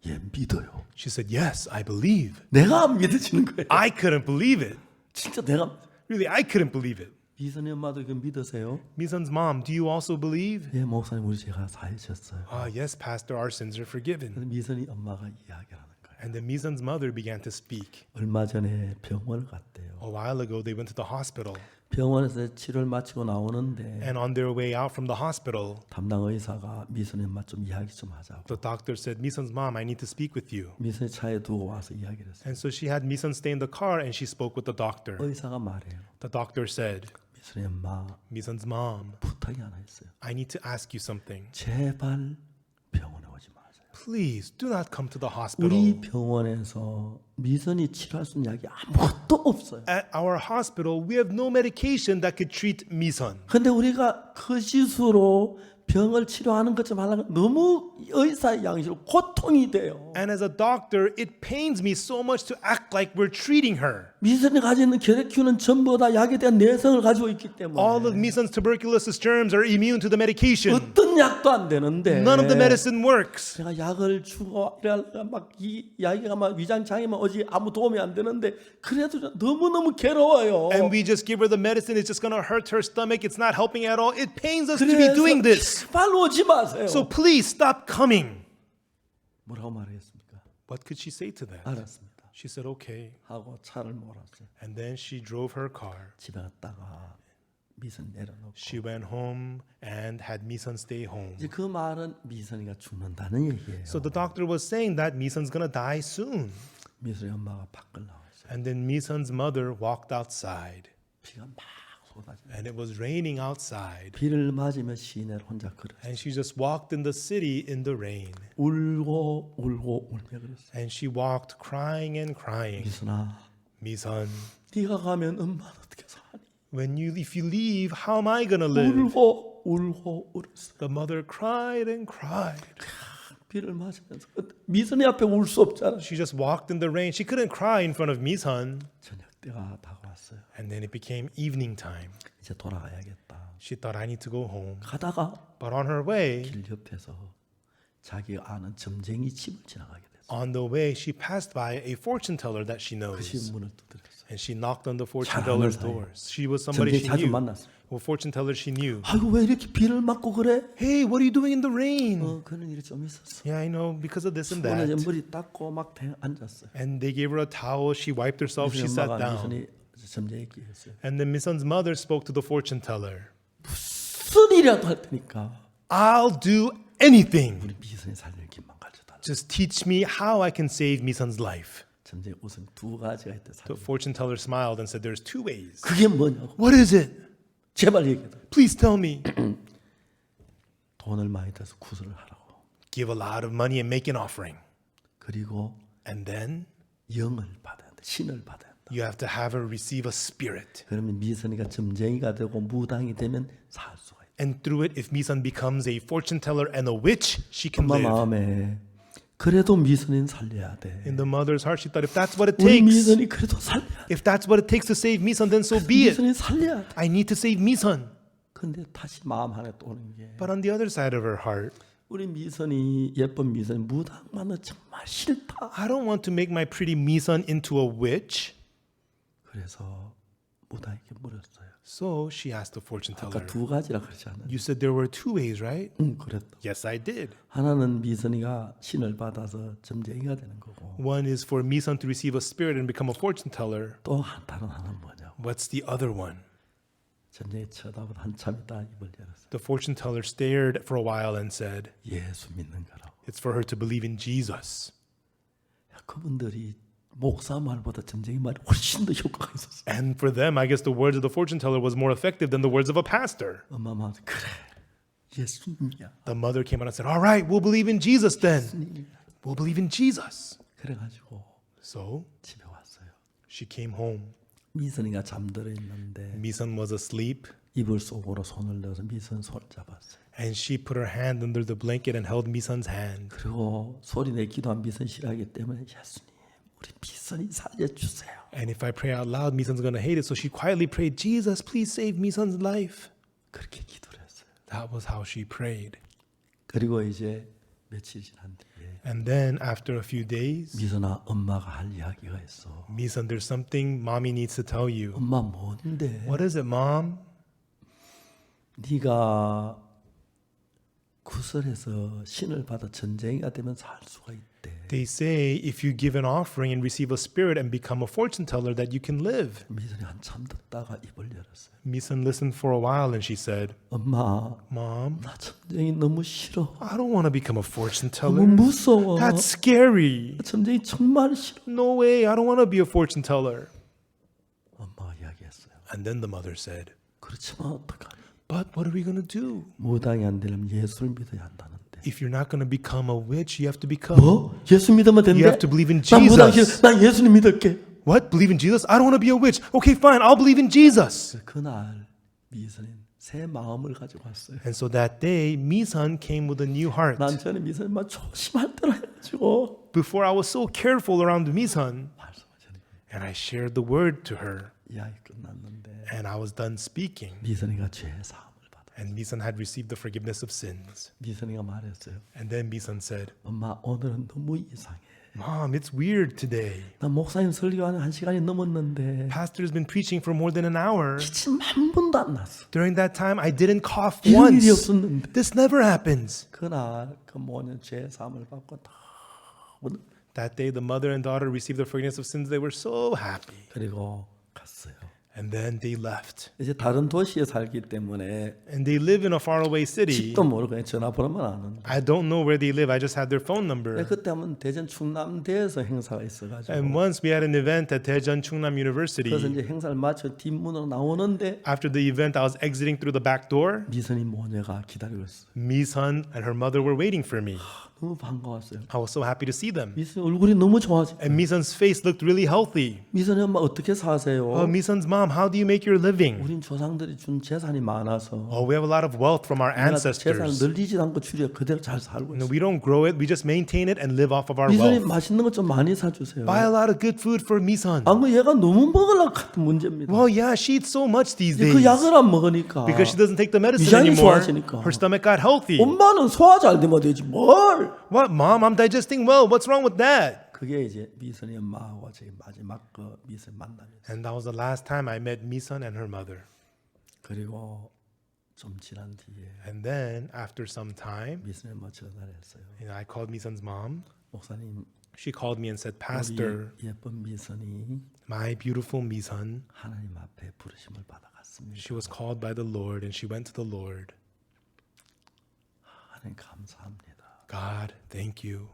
예, 믿어요. She said, yes, I believe. 내가 안 믿어지는 거예요. I couldn't believe it. 진짜 내가 Really, I couldn't believe it. 미선이 엄마도 이거 믿으세요? Misan's mom, do you also believe? 예, 목사님 우리 죄가 사해졌어요. Yes, Pastor, our sins are forgiven. 그래서 미선이 엄마가 이야기하는 거예요. And then Misan's mother began to speak. 얼마 전에 병원을 갔대요. A while ago, they went to the hospital. 병원에서 치료를 마치고 나오는데 And on their way out from the hospital, 담당 의사가 미선이 엄마 좀 이야기 좀 하자고. the doctor said, Misan's mom, I need to speak with you. 미선이 차에 두고 와서 이야기를 했어요. And so she had Misan stay in the car and she spoke with the doctor. 의사가 말해요. The doctor said, 미선이 엄마 Misan's mom, 부탁이 하나 있어요. I need to ask you something. 제발 병원에 오지 마세요. Please do not come to the 우리 hospital. 병원에서 미선이 치료할 수 있는 약이 아무것도 없어요. At our hospital, we have no medication that could treat Misan. 근데 우리가 거짓으로 병을 치료하는 것좀 하려면 너무 의사의 양식으로 고통이 돼요. And as a doctor, it pains me so much to act like we're treating her. 미선이 가지고 있는 혈액균은 전부 다 약에 대한 내성을 가지고 있기 때문에 All of Misan's tuberculosis germs are immune to the medication. 어떤 약도 안 되는데 None of the medicine works. 제가 약을 주고 이래가 막이 약이 막 위장 장애만 오지 아무 도움이 안 되는데 그래도 너무 너무 괴로워요. And we just give her the medicine. It's just going to hurt her stomach. It's not helping at all. It pains us to be doing this. 제발 오지 마세요. So please stop coming. 뭐라고 말했습니까? What could she say to that? 알았습니다. She said, okay. 하고 차를 몰았어요. And then she drove her car. 집에 갔다가 미선 내려놓고 She went home and had Misan stay home. 이제 그 말은 미선이가 죽는다는 얘기예요. So the doctor was saying that Misan's going to die soon. 미선이 엄마가 밖을 나왔어요. And then Misan's mother walked outside. 비가 막 쏟아져. And it was raining outside. 비를 맞으며 시내를 혼자 걸었어요. And she just walked in the city in the rain. 울고 울고 울며 그랬어요. And she walked crying and crying. 미선아, Misan, 네가 가면 엄마는 어떻게 사니? if you leave, how am I going to live? 울고 울고 울었어요. The mother cried and cried. 비를 맞으면서 미선이 앞에 울 수 없잖아. She just walked in the rain. She couldn't cry in front of Misan. 저녁 때가 다가왔어요. And then it became evening time. 이제 돌아가야겠다. She thought, I need to go home. 가다가 But on her way, 길 옆에서 자기 아는 점쟁이 집을 지나가게 됐어요. on the way, she passed by a fortune teller that she 그 knows. 집 문을 두드렸어요. And she knocked on the fortune 잘 아는 teller's 사이. doors. She was somebody 점쟁이 she 자주 knew. 만났어요. A fortune teller she knew. 아이고 왜 이렇게 비를 맞고 그래? Hey, what are you doing in the rain? 그런 일이 좀 있었어. Yeah, I know, because of this and 오늘 that. 머리 닦고 막 앉았어요. And they gave her a towel. She wiped herself. She 미선이 sat 엄마가 down. 미선이 점쟁이 얘기했어요. And then Misan's mother spoke to the fortune teller. 무슨 일이라도 할 테니까 I'll do anything. 우리 미선이 살릴 길만 가르쳐달라. Just teach me how I can save Misan's life. 점쟁이 우선 두 가지가 있대. The fortune teller smiled and said, there's two ways. 그게 뭐냐고. What is it? 제발 얘기해. Please tell me. 돈을 많이 들어서 구슬을 하라고. Give a lot of money and make an offering. 그리고 And then 영을 받아야 돼. 신을 받아야 돼. you have to have her receive a spirit. 그러면 미선이가 점쟁이가 되고 무당이 되면 살 수가 있다. And through it, if Misan becomes a fortune teller and a witch, she can 엄마 live. 마음에 그래도 미선이는 살려야 돼. In the mother's heart, she thought, if that's what it 우리 takes, 미선이 그래도 살려야 돼. if that's what it takes to save Misan, then so be it. 미선이 살려야 돼. I need to save Misan. 근데 다시 마음 안에 또 오는 게 But on the other side of her heart, 우리 미선이 예쁜 미선이 무당만은 정말 싫다. I don't want to make my pretty Misan into a witch. 그래서 무당에게 물었어요. So she asked the fortune teller, 아까 두 가지라 그러지 않았나요? you said there were two ways, right? 응, 그랬다. Yes, I did. 하나는 미선이가 신을 받아서 점쟁이가 되는 거고 One is for Misan to receive a spirit and become a fortune teller. 또 다른 하나는 뭐냐고. What's the other one? 점쟁이 쳐다보다 한참 있다 입을 열었어요. The fortune teller stared for a while and said, 예수 믿는 거라고. it's for her to believe in Jesus. 야, 그분들이 목사 말보다 점쟁이 말이 훨씬 더 효과가 있었어. And for them, I guess the words of the fortune teller was more effective than the words of a pastor. 엄마 마음에 그래 예수님이야. The mother came out and said, all right, we'll believe in Jesus then. We'll believe in Jesus. 그래가지고 So 집에 왔어요. she came home. 미선이가 잠들어 있는데 Misan was asleep 이불 속으로 손을 넣어서 미선 손을 잡았어요. and she put her hand under the blanket and held Misan's hand. 그리고 소리 내 기도한 미선 싫어하기 때문에 예수님 우리 미선이 살려주세요. And if I pray out loud, Misun's going to hate it. So she quietly prayed, Jesus, please save Misun's life. 그렇게 기도를 했어요. That was how she prayed. 그리고 이제 며칠 지난 뒤에 And then after a few days, 미선아 엄마가 할 이야기가 있어. Misun, there's something mommy needs to tell you. 엄마 뭔데? What is it, mom? 네가 구설해서 신을 받아 전쟁이가 되면 살 수가 있대. They say if you give an offering and receive a spirit and become a fortune teller that you can live. 미선이 한참 듣다가 입을 열었어요. Misun listened for a while and she said, 엄마 Mom, 나 전쟁이 너무 싫어. I don't want to become a fortune 너무 teller. 무서워. That's scary. 전쟁이 정말 싫어. No way, I don't want to be a fortune teller. 엄마가 이야기했어요. And then the mother said, 그렇지만 어떡하니? But what are we going to do? 무당이 안 되려면 예수를 믿어야 한다는데. If you're not going to become a witch, you have to become. 뭐? 예수 믿으면 된대? You have to believe in 나 무당 싫어. Jesus. 나 예수님 믿을게. What? Believe in Jesus? I don't want to be a witch. Okay, fine, I'll believe in Jesus. 그날 미선은 새 마음을 가지고 왔어요. And so that day, Misun came with a new heart. 난 전에 미선이 막 조심할 때라 해가지고 Before I was so careful around Misun, 말씀하시는 거예요. and I shared the word to her, 이야기 끝났는데 and I was done speaking. 미선이가 죄 사함을 받아. And Misun had received the forgiveness of sins. 미선이가 말했어요. And then Misun said, 엄마 오늘은 너무 이상해. Mom, it's weird today. 나 목사님 설교하는 1시간이 넘었는데 Pastor's been preaching for more than an hour. 기침 한 번도 안 났어. During that time, I didn't cough 이런 일이 once. 없었는데 This never happens. 그날 그 모녀 죄 사함을 받고 다 That day, the mother and daughter received the forgiveness of sins. They were so happy. 그리고 갔어요. And then they left. 이제 다른 도시에 살기 때문에 And they live in a faraway city. 집도 모르고 그냥 전화번호만 아는데 I don't know where they live. I just had their phone number. 그때 한번 대전 충남대에서 행사가 있어가지고 And once we had an event at Daejeon Chungnam 그래서 University. 이제 행사를 마쳐 뒷문으로 나오는데 After the event, I was exiting through the back door. 미선이 모녀가 기다리고 있어. Misun and her mother were waiting for me. 너무 반가웠어요. I was so happy to see them. 미선이 얼굴이 너무 좋아지. And Misun's face looked really healthy. 미선이 엄마 어떻게 사세요? Oh, Misun's mom, how do you make your living? 우린 조상들이 준 재산이 많아서 Oh, we have a lot of wealth from our 내가 재산을 ancestors. 늘리지 않고 줄여 그대로 잘 살고 No, 있어. we don't grow it. We just maintain it and live off of our 미선이 wealth. 맛있는 거 좀 많이 사주세요. Buy a lot of good food for Misun. 안 그 얘가 너무 먹으려고 같은 문제입니다. Well, yeah, she eats so much these 이제 days. 그 약을 안 먹으니까 Because she doesn't take the medicine 위장이 anymore. 좋아지니까. Her stomach got healthy. 엄마는 소화 잘 되면 되지 뭘? What, mom? I'm digesting well. What's wrong with that? 그게 이제 미선이 엄마하고 제 마지막 그 미선 만남이었어요. And that was the last time I met Misun and her mother. 그리고 좀 지난 뒤에 And then after some time, 미선이 엄마 전화를 했어요. I called Misun's mom. 목사님, She called me and said, 우리 Pastor, 예쁜 미선이 my beautiful Misun, 하나님 앞에 부르심을 받아갔습니다. she was called by the Lord and she went to the Lord. 하나님 감사합니다. God, thank you.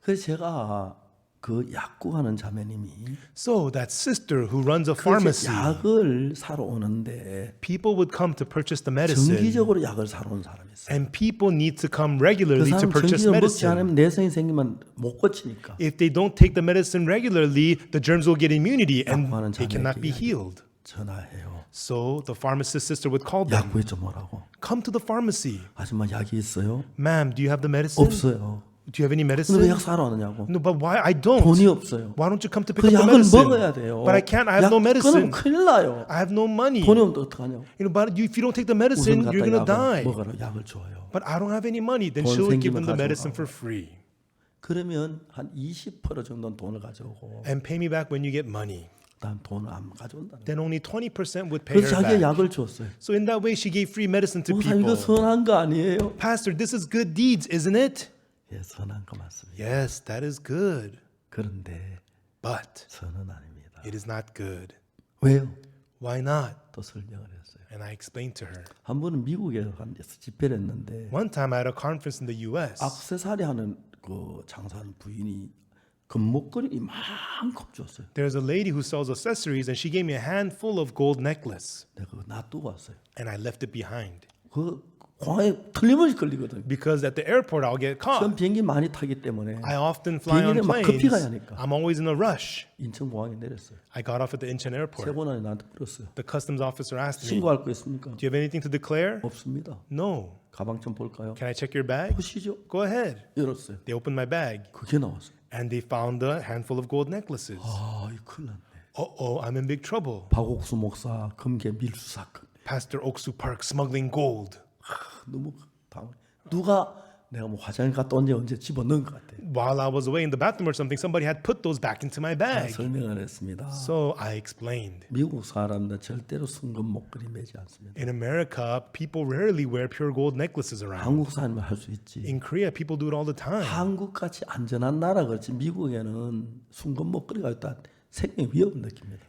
그래서 제가 그 약국하는 자매님이 So that sister who runs a 그 pharmacy, 약을 사러 오는데 people would come to purchase the medicine, 정기적으로 약을 사러 온 사람이 있어요. and people need to come 그 regularly to 사람 purchase 정기적으로 먹지 medicine. 않으면 내성이 생기면 못 고치니까. If they don't take the medicine regularly, the germs will get immunity and 약국하는 they cannot be 자매에게 healed. 전화해요. So the pharmacist sister would call them, 약국에 좀 오라고. come to the pharmacy. 아줌마 약이 있어요? Ma'am, do you have the medicine? 없어요. Do you have any 근데 왜 medicine? 약 사러 왔느냐고. No, but why? I don't. 돈이 없어요. Why don't you come to pick 그 up the 약을 medicine? 먹어야 돼요. But I can't. I have 약 no 끊으면 medicine. 큰일 나요. I have no money. 돈이 없는데 어떡하냐고. But if you don't take the 우선 medicine, you're 갖다 gonna die. 약을 먹어라. 약을 줘요. But I don't have any money. Then 돈 she'll give 생기면 them the medicine 가져가고. for free 그러면 한 20% 정도는 돈을 가져오고 and pay me back when you get money. 그다음 돈을 안 가져온다. Then only 20% would pay 그래서 her 자기가 back. 약을 줬어요. So in that way, she gave free medicine to 목사님 이거 people. 선한 거 아니에요? Pastor, this is good deeds, isn't it? 예, 선한 거 맞습니다. Yes, that is good. 그런데 But 선은 아닙니다. it is not good. 왜요? Why not? 또 설명을 했어요. And I explained to her. 한 번은 미국에서 집회를 했는데 One time I had a conference in the U.S. 액세서리 하는 그 장사하는 부인이 금목걸이 이만큼 줬어요. There's a lady who sells accessories, and she gave me a handful of gold necklace, 내가 그거 놔두고 왔어요. and I left it behind 그 공항에 틀림없이 걸리거든요. because at the airport I'll get caught. 전 비행기 많이 타기 때문에 I often fly on 비행기를 막 planes. 급히 가야 하니까. I'm always in a rush. 인천공항에 내렸어요. I got off at the Incheon airport. 세고난이 나한테 물었어요. The customs officer asked me, 신고할 거 있습니까? "Do you have anything to declare?" 없습니다. No. 가방 좀 볼까요? Can I check your bag? 보시죠. Go ahead. 열었어요. They opened my bag. 그게 나왔어요. and they found a handful of gold necklaces. 아, 이 큰일 났네. Uh-oh, I'm in big trouble. 박옥수 목사 금괴 밀수 사건. Pastor Oksu Park smuggling gold. 너무 당황. 누가 내가 뭐 화장실 갔다 언제 집어넣은 것 같아. While I was away in the bathroom or something, somebody had put those back into my bag. 설명을 했습니다. So I explained. 미국 사람들 절대로 순금 목걸이 매지 않습니다. In America, people rarely wear pure gold necklaces around. 한국 사람은 할 수 있지. In Korea, people do it all the time. 한국같이 안전한 나라 그렇지 미국에는 순금 목걸이가 일단 생명 위협 느낍니다.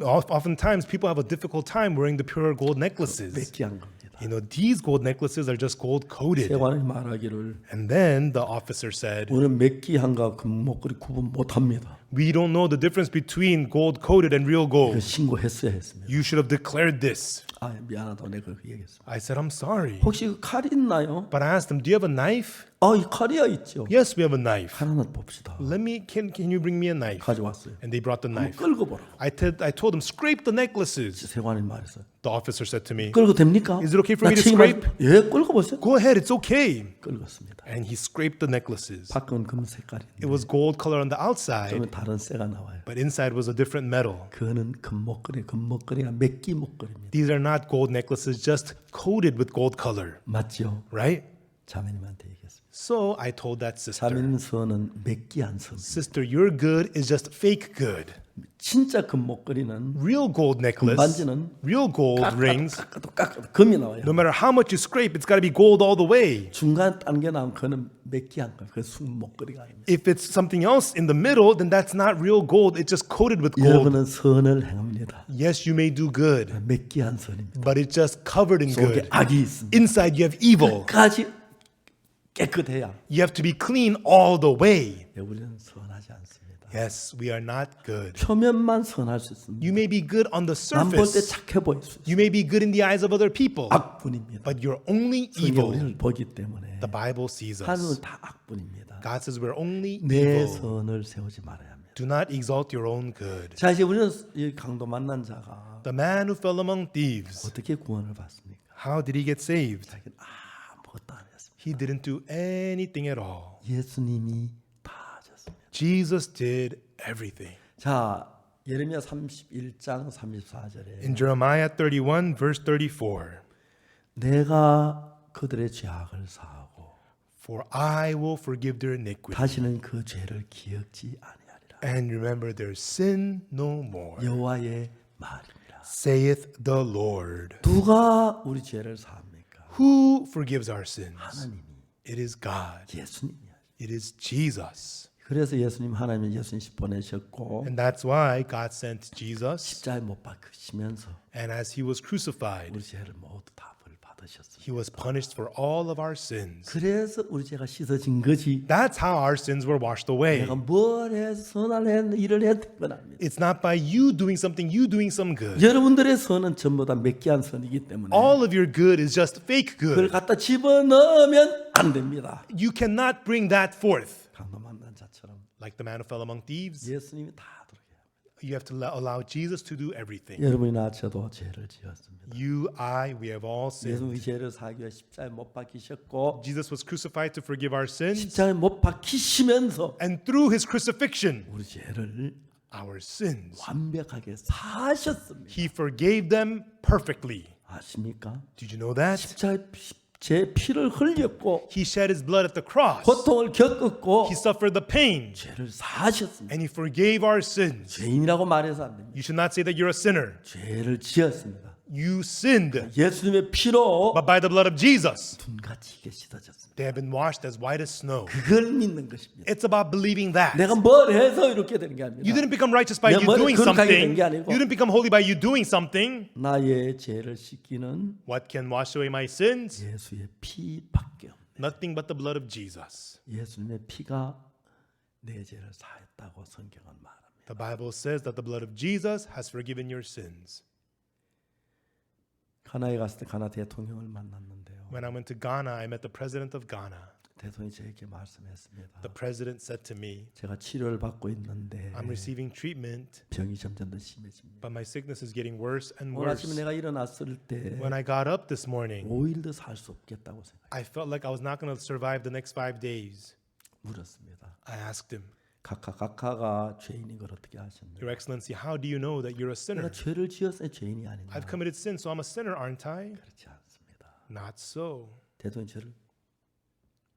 Oftentimes, people have a difficult time wearing the pure gold necklaces. 뺏기한 겁니다. You know, these gold necklaces are just gold coated. 세관이 말하기를 And then the officer said, 우리는 몇기한가 금 목걸이 구분 못합니다. we don't know the difference between gold coated and real 그 gold. 신고했어야 했습니다. You should have declared this. 아 미안하다고 내가 그렇게 얘기했습니다. I said, I'm sorry. 혹시 그 칼 있나요? But I asked him, do you have a knife? 이 칼이야 있죠. Yes, we have a knife. 하나는 봅시다. Can you bring me a knife? 가져왔어요. And they brought the 한번 knife. 끌고 보라고. I told them, scrape the necklaces. 세관이 말했어요. The officer said to me, 끌고 됩니까? Is it okay for 나 me to 책임을- scrape? 예, 끌고 보세요. go ahead, it's okay. 끌었습니다. And he scraped the necklaces. 밖은 금 색깔이 It was gold color on the outside, 좀 다른 쇠가 나와요. but inside was a different metal. 그거는 금목걸이가 몇기 목걸이입니다. These are not gold necklaces, just coated with gold color, 맞죠? right? 자매님한테 얘기했습니다. So I told that sister, 자매님 선은 몇기한 선. sister, your good is just fake good. 진짜 금목걸이는 Real gold necklace, 반지는 real gold rings, 깎아도 금이 나와요. no matter how much you scrape, it's got to be gold all the way. 중간 딴 게 나오면 그거는 몇기한 거예요. 그 순목걸이가 아닙니다. If it's something else in the middle, then that's not real gold. It's just coated with gold. 여러분은 선을 행합니다. Yes, you may do good, 몇기한 선입니다. but it's just covered in 속에 good. 악이 있습니다. Inside, you have evil. 끝까지 깨끗해야 You have to be clean all the way. 우리는 선하지 않습니다. Yes, we are not good. 표면만 선할 수 있습니다. You may be good on the 남 볼 때 surface. 착해 보일 수 있어요. You may be good in the eyes of other people, 악뿐입니다. but you're only 성경이 evil. 우리를 보기 때문에 The Bible sees 하늘은 us. 다 악뿐입니다. God says we're only 내 evil. 선을 세우지 말아야 합니다. Do not exalt your own good. 자 이제 우리는 이 강도 만난 자가 The man who fell among thieves, 어떻게 구원을 받습니까? how did he get saved? 자기는 아무것도 안 했습니다. He didn't do anything at all. 예수님이 다 하셨습니다. Jesus did everything. 자 예레미야 31장 34절에 In Jeremiah 31, verse 34, 내가 그들의 죄악을 사하고 for I will forgive their iniquity 다시는 그 죄를 기억지 아니하리라. and remember their sin no more, 여호와의 말입니다. saith the Lord. 누가 우리 죄를 사합니까? Who forgives our sins? 하나님이 It is God. 예수님이야. It is Jesus. 그래서 예수님 하나님이 예수님 보내셨고 And that's why God sent Jesus. 십자가에 못 박히시면서 And as he was crucified, 우리 죄를 모두 다 받으셨습니다. he was punished for all of our sins. 그래서 우리 죄가 씻어진 거지. That's how our sins were washed away. 내가 뭘 해서 선을 했는 일을 했던 건 아닙니다. It's not by you doing something, you doing some good. 여러분들의 선은 전부 다 몇개한 선이기 때문에 All of your good is just fake 그걸 good. 갖다 집어넣으면 안 됩니다. You cannot bring that forth. 강도 만난 자처럼 Like the man who fell among thieves, 예수님이 다 들어가요. you have to allow Jesus to do everything. 여러분이나 저도 죄를 지었습니다. You, I, we have all sinned. 예수님이 죄를 사기 위해 십자가에 못 박히셨고 Jesus was crucified to forgive our sins. 십자가에 못 박히시면서 And through his crucifixion, 우리 죄를 our sins, 완벽하게 사하셨습니다. he forgave them perfectly. 아십니까? Did you know that? 십자가에 제 피를 흘렸고 He shed his blood at the cross. 고통을 겪었고 He suffered the pain. 죄를 사하셨습니다. And he forgave our sins. 죄인이라고 말해서 안 됩니다. You should not say that you're a sinner. 죄를 지었습니다. You sinned. 예수님의 피로 But by the blood of Jesus, 눈같이 이게 씻어졌습니다. they have been washed as white as snow. 그걸 믿는 것입니다. It's about believing that. 내가 뭘 해서 이렇게 되는 게 아닙니다. You didn't become righteous by 내 you 머리 doing 거룩하게 된 something. 게 아니고 You didn't become holy by you doing something. 나의 죄를 씻기는 What can wash away my sins? 예수의 피밖에 없네. Nothing but the blood of Jesus. 예수님의 피가 내 죄를 사했다고 성경은 말합니다. The Bible says that the blood of Jesus has forgiven your sins. 가나에 갔을 때 가나 대통령을 만났는데요. When I went to Ghana, I met the president of Ghana. 대통령이 저에게 말씀했습니다. The president said to me, 제가 치료를 받고 있는데 I'm receiving treatment, 병이 점점 더 심해집니다. but my sickness is getting worse and 오늘 worse. 아침에 내가 일어났을 때 When I got up this morning, 5일도 살 수 없겠다고 생각해요. I felt like I was not going to survive the next 5 days. 물었습니다. I asked him, 각하가 죄인인 걸 어떻게 아셨나요? Your Excellency, how do you know that you're a 내가 sinner? 죄를 지었어야 죄인이 아닌가? I've committed sin, so I'm a sinner, aren't I? 그렇지 않습니다. Not so. 대통령 저를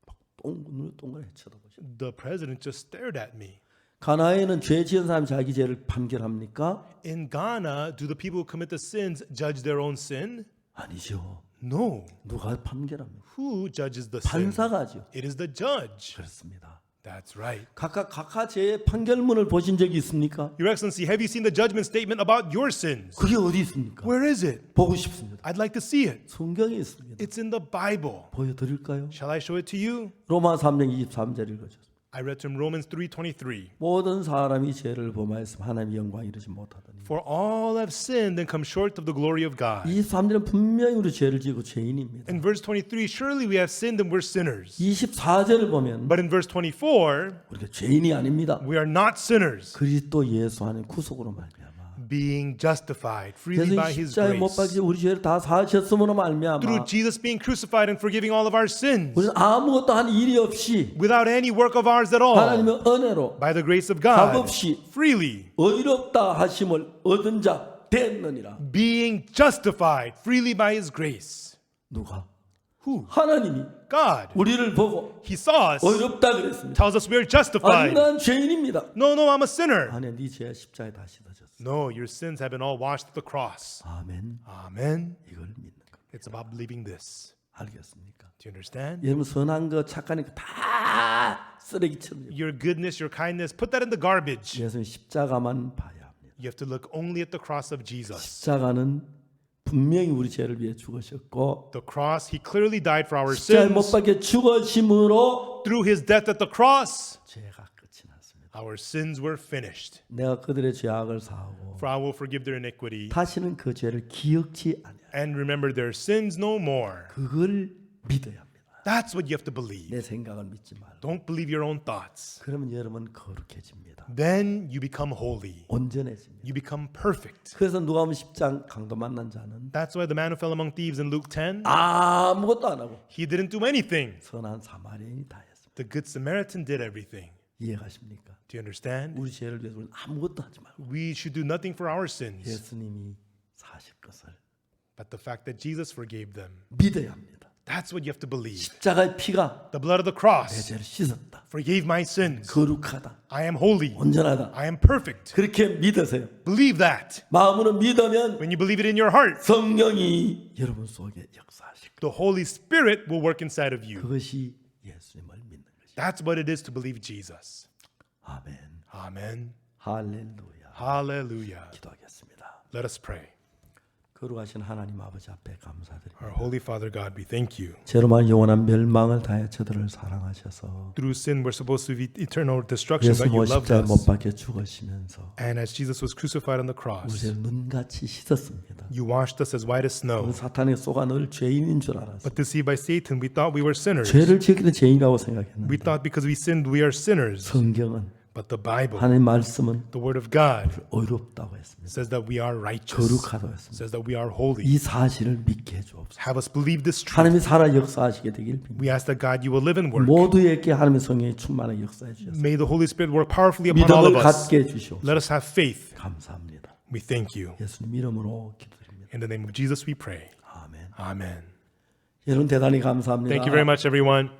막 눈을 동그랗게 쳐다보셨. The president just stared at me. 가나에는 죄 지은 사람이 자기 죄를 판결합니까? In Ghana, do the people who commit the sins judge their own sin? 아니죠. No. 누가 판결합니까? Who judges the sin? 판사가죠. It is the judge. 그렇습니다. That's right. 각하 죄의 판결문을 보신 적이 있습니까? Your Excellency, have you seen the judgment statement about your sins? 그게 어디 있습니까? Where is it? 보고 싶습니다. I'd like to see it. 성경에 있습니다. It's in the Bible. 보여드릴까요? Shall I show it to you? 로마 3장 23절 읽어주세요. I read from Romans 3:23. 모든 사람이 죄를 범하였으면 하나님의 영광 이루지 못하더니. For all have sinned and come short of the glory of God. 23절은 분명히 우리 죄를 지고 죄인입니다. In verse 23, surely we have sinned and we're sinners. 24절을 보면 But in verse 24, 우리가 죄인이 아닙니다. we are not sinners, 그리스도 예수 안에 구속으로 말미암아. being justified freely 그래서 by 이 His 십자가에 못 박혀 grace. 우리 죄를 다 사하셨음으로 말미암아 Through Jesus being crucified and forgiving all of our sins, 우리는 아무것도 한 일이 없이 without any work of ours at all, 하나님의 은혜로 by the grace of 값 God, 없이 freely, 의롭다 하심을 얻은 자 됐느니라. being justified freely by His grace. 누가? Who? 하나님이 God. 우리를 보고 He saw us, 의롭다 그랬습니다. tells us we are 아니 justified. 난 죄인입니다. No, I'm a sinner. 아니 네 죄가 십자가에 다 씻어졌어. No, your sins have been all washed at the cross. 아멘. Amen. 이걸 믿는 것. It's about believing this. 알겠습니까? Do you understand? 여러분 선한 거 착한 거 다 쓰레기처럼. Your goodness, your kindness, put that in the garbage. 예수님 십자가만 봐야 합니다. You have to look only at the cross of Jesus. 십자가는 분명히 우리 죄를 위해 죽으셨고 The cross, He clearly died for our 십자가에 못 sins. 박혀 죽으심으로 Through His death at the cross, 죄가 끝이 났습니다. our sins were finished. 내가 그들의 죄악을 사하고 For I will forgive their iniquity 다시는 그 죄를 기억지 아니하리라. and remember their sins no more. 그걸 믿어야 합니다. That's what you have to believe. 내 생각을 믿지 말고. Don't believe your own thoughts. 그러면 여러분 거룩해집니다. Then you become holy. 온전해집니다. You become perfect. 그래서 누가 보면 십장 강도 만난 자는 That's why the man who fell among thieves in Luke 10, 아무것도 안 하고 he didn't do anything. 선한 사마리아인이 다 했습니다. The good Samaritan did everything. 이해가십니까? Do you understand? 우리 죄를 위해서 우리는 아무것도 하지 말고 We should do nothing for our sins, 예수님이 사실 것을 but the fact that Jesus forgave them. 믿어야 합니다. That's what you have to believe. 십자가의 피가 The blood of the 내 cross 죄를 씻었다. forgave my sins. 거룩하다. I am holy. 온전하다. I am perfect. 그렇게 믿으세요. Believe that. 마음으로 믿으면 When you believe it in your heart, 성령이 여러분 속에 역사하실 거예요. the Holy Spirit will work inside of you. 그것이 예수님을 믿는 것이에요. That's what it is to believe Jesus. 아멘. Amen. 할렐루야. Hallelujah. 기도하겠습니다. Let us pray. 거룩하신 하나님 아버지 앞에 감사드립니다. Our Holy Father God, we thank you. 죄로만 영원한 멸망을 다해 저들을 사랑하셔서 Through sin, we're supposed to be eternal destruction, 예수 but you loved 십자가에 못 us. 박혀 죽으시면서 And as Jesus was crucified on the 우리 cross, 죄를 눈같이 씻었습니다. you washed us as white as snow. 사탄의 속아 늘 죄인인 줄 알았어요. But deceived by Satan, we thought we were sinners. 죄를 지키는 죄인이라고 We 생각했는데 thought because we sinned, we are sinners. 성경은 But the Bible, 하나님 말씀은 the Word of God, 의롭다고 했습니다. says that we are righteous, 거룩하다고 했습니다. says that we are holy. 이 사실을 믿게 해주옵소서. Have us believe this truth. 하나님이 살아 역사하시게 되길 빕니다. We ask that God, you will live and work. 모두에게 하나님의 성령이 충만하게 역사해 주셔서 May the Holy Spirit work powerfully upon all 믿음을 of us. 갖게 해주시옵소서. Let us have faith. 감사합니다. We thank you. 예수님 이름으로 기도드립니다. In the name of Jesus we pray. 아멘. Amen. 여러분 대단히 감사합니다. Thank you very much, everyone.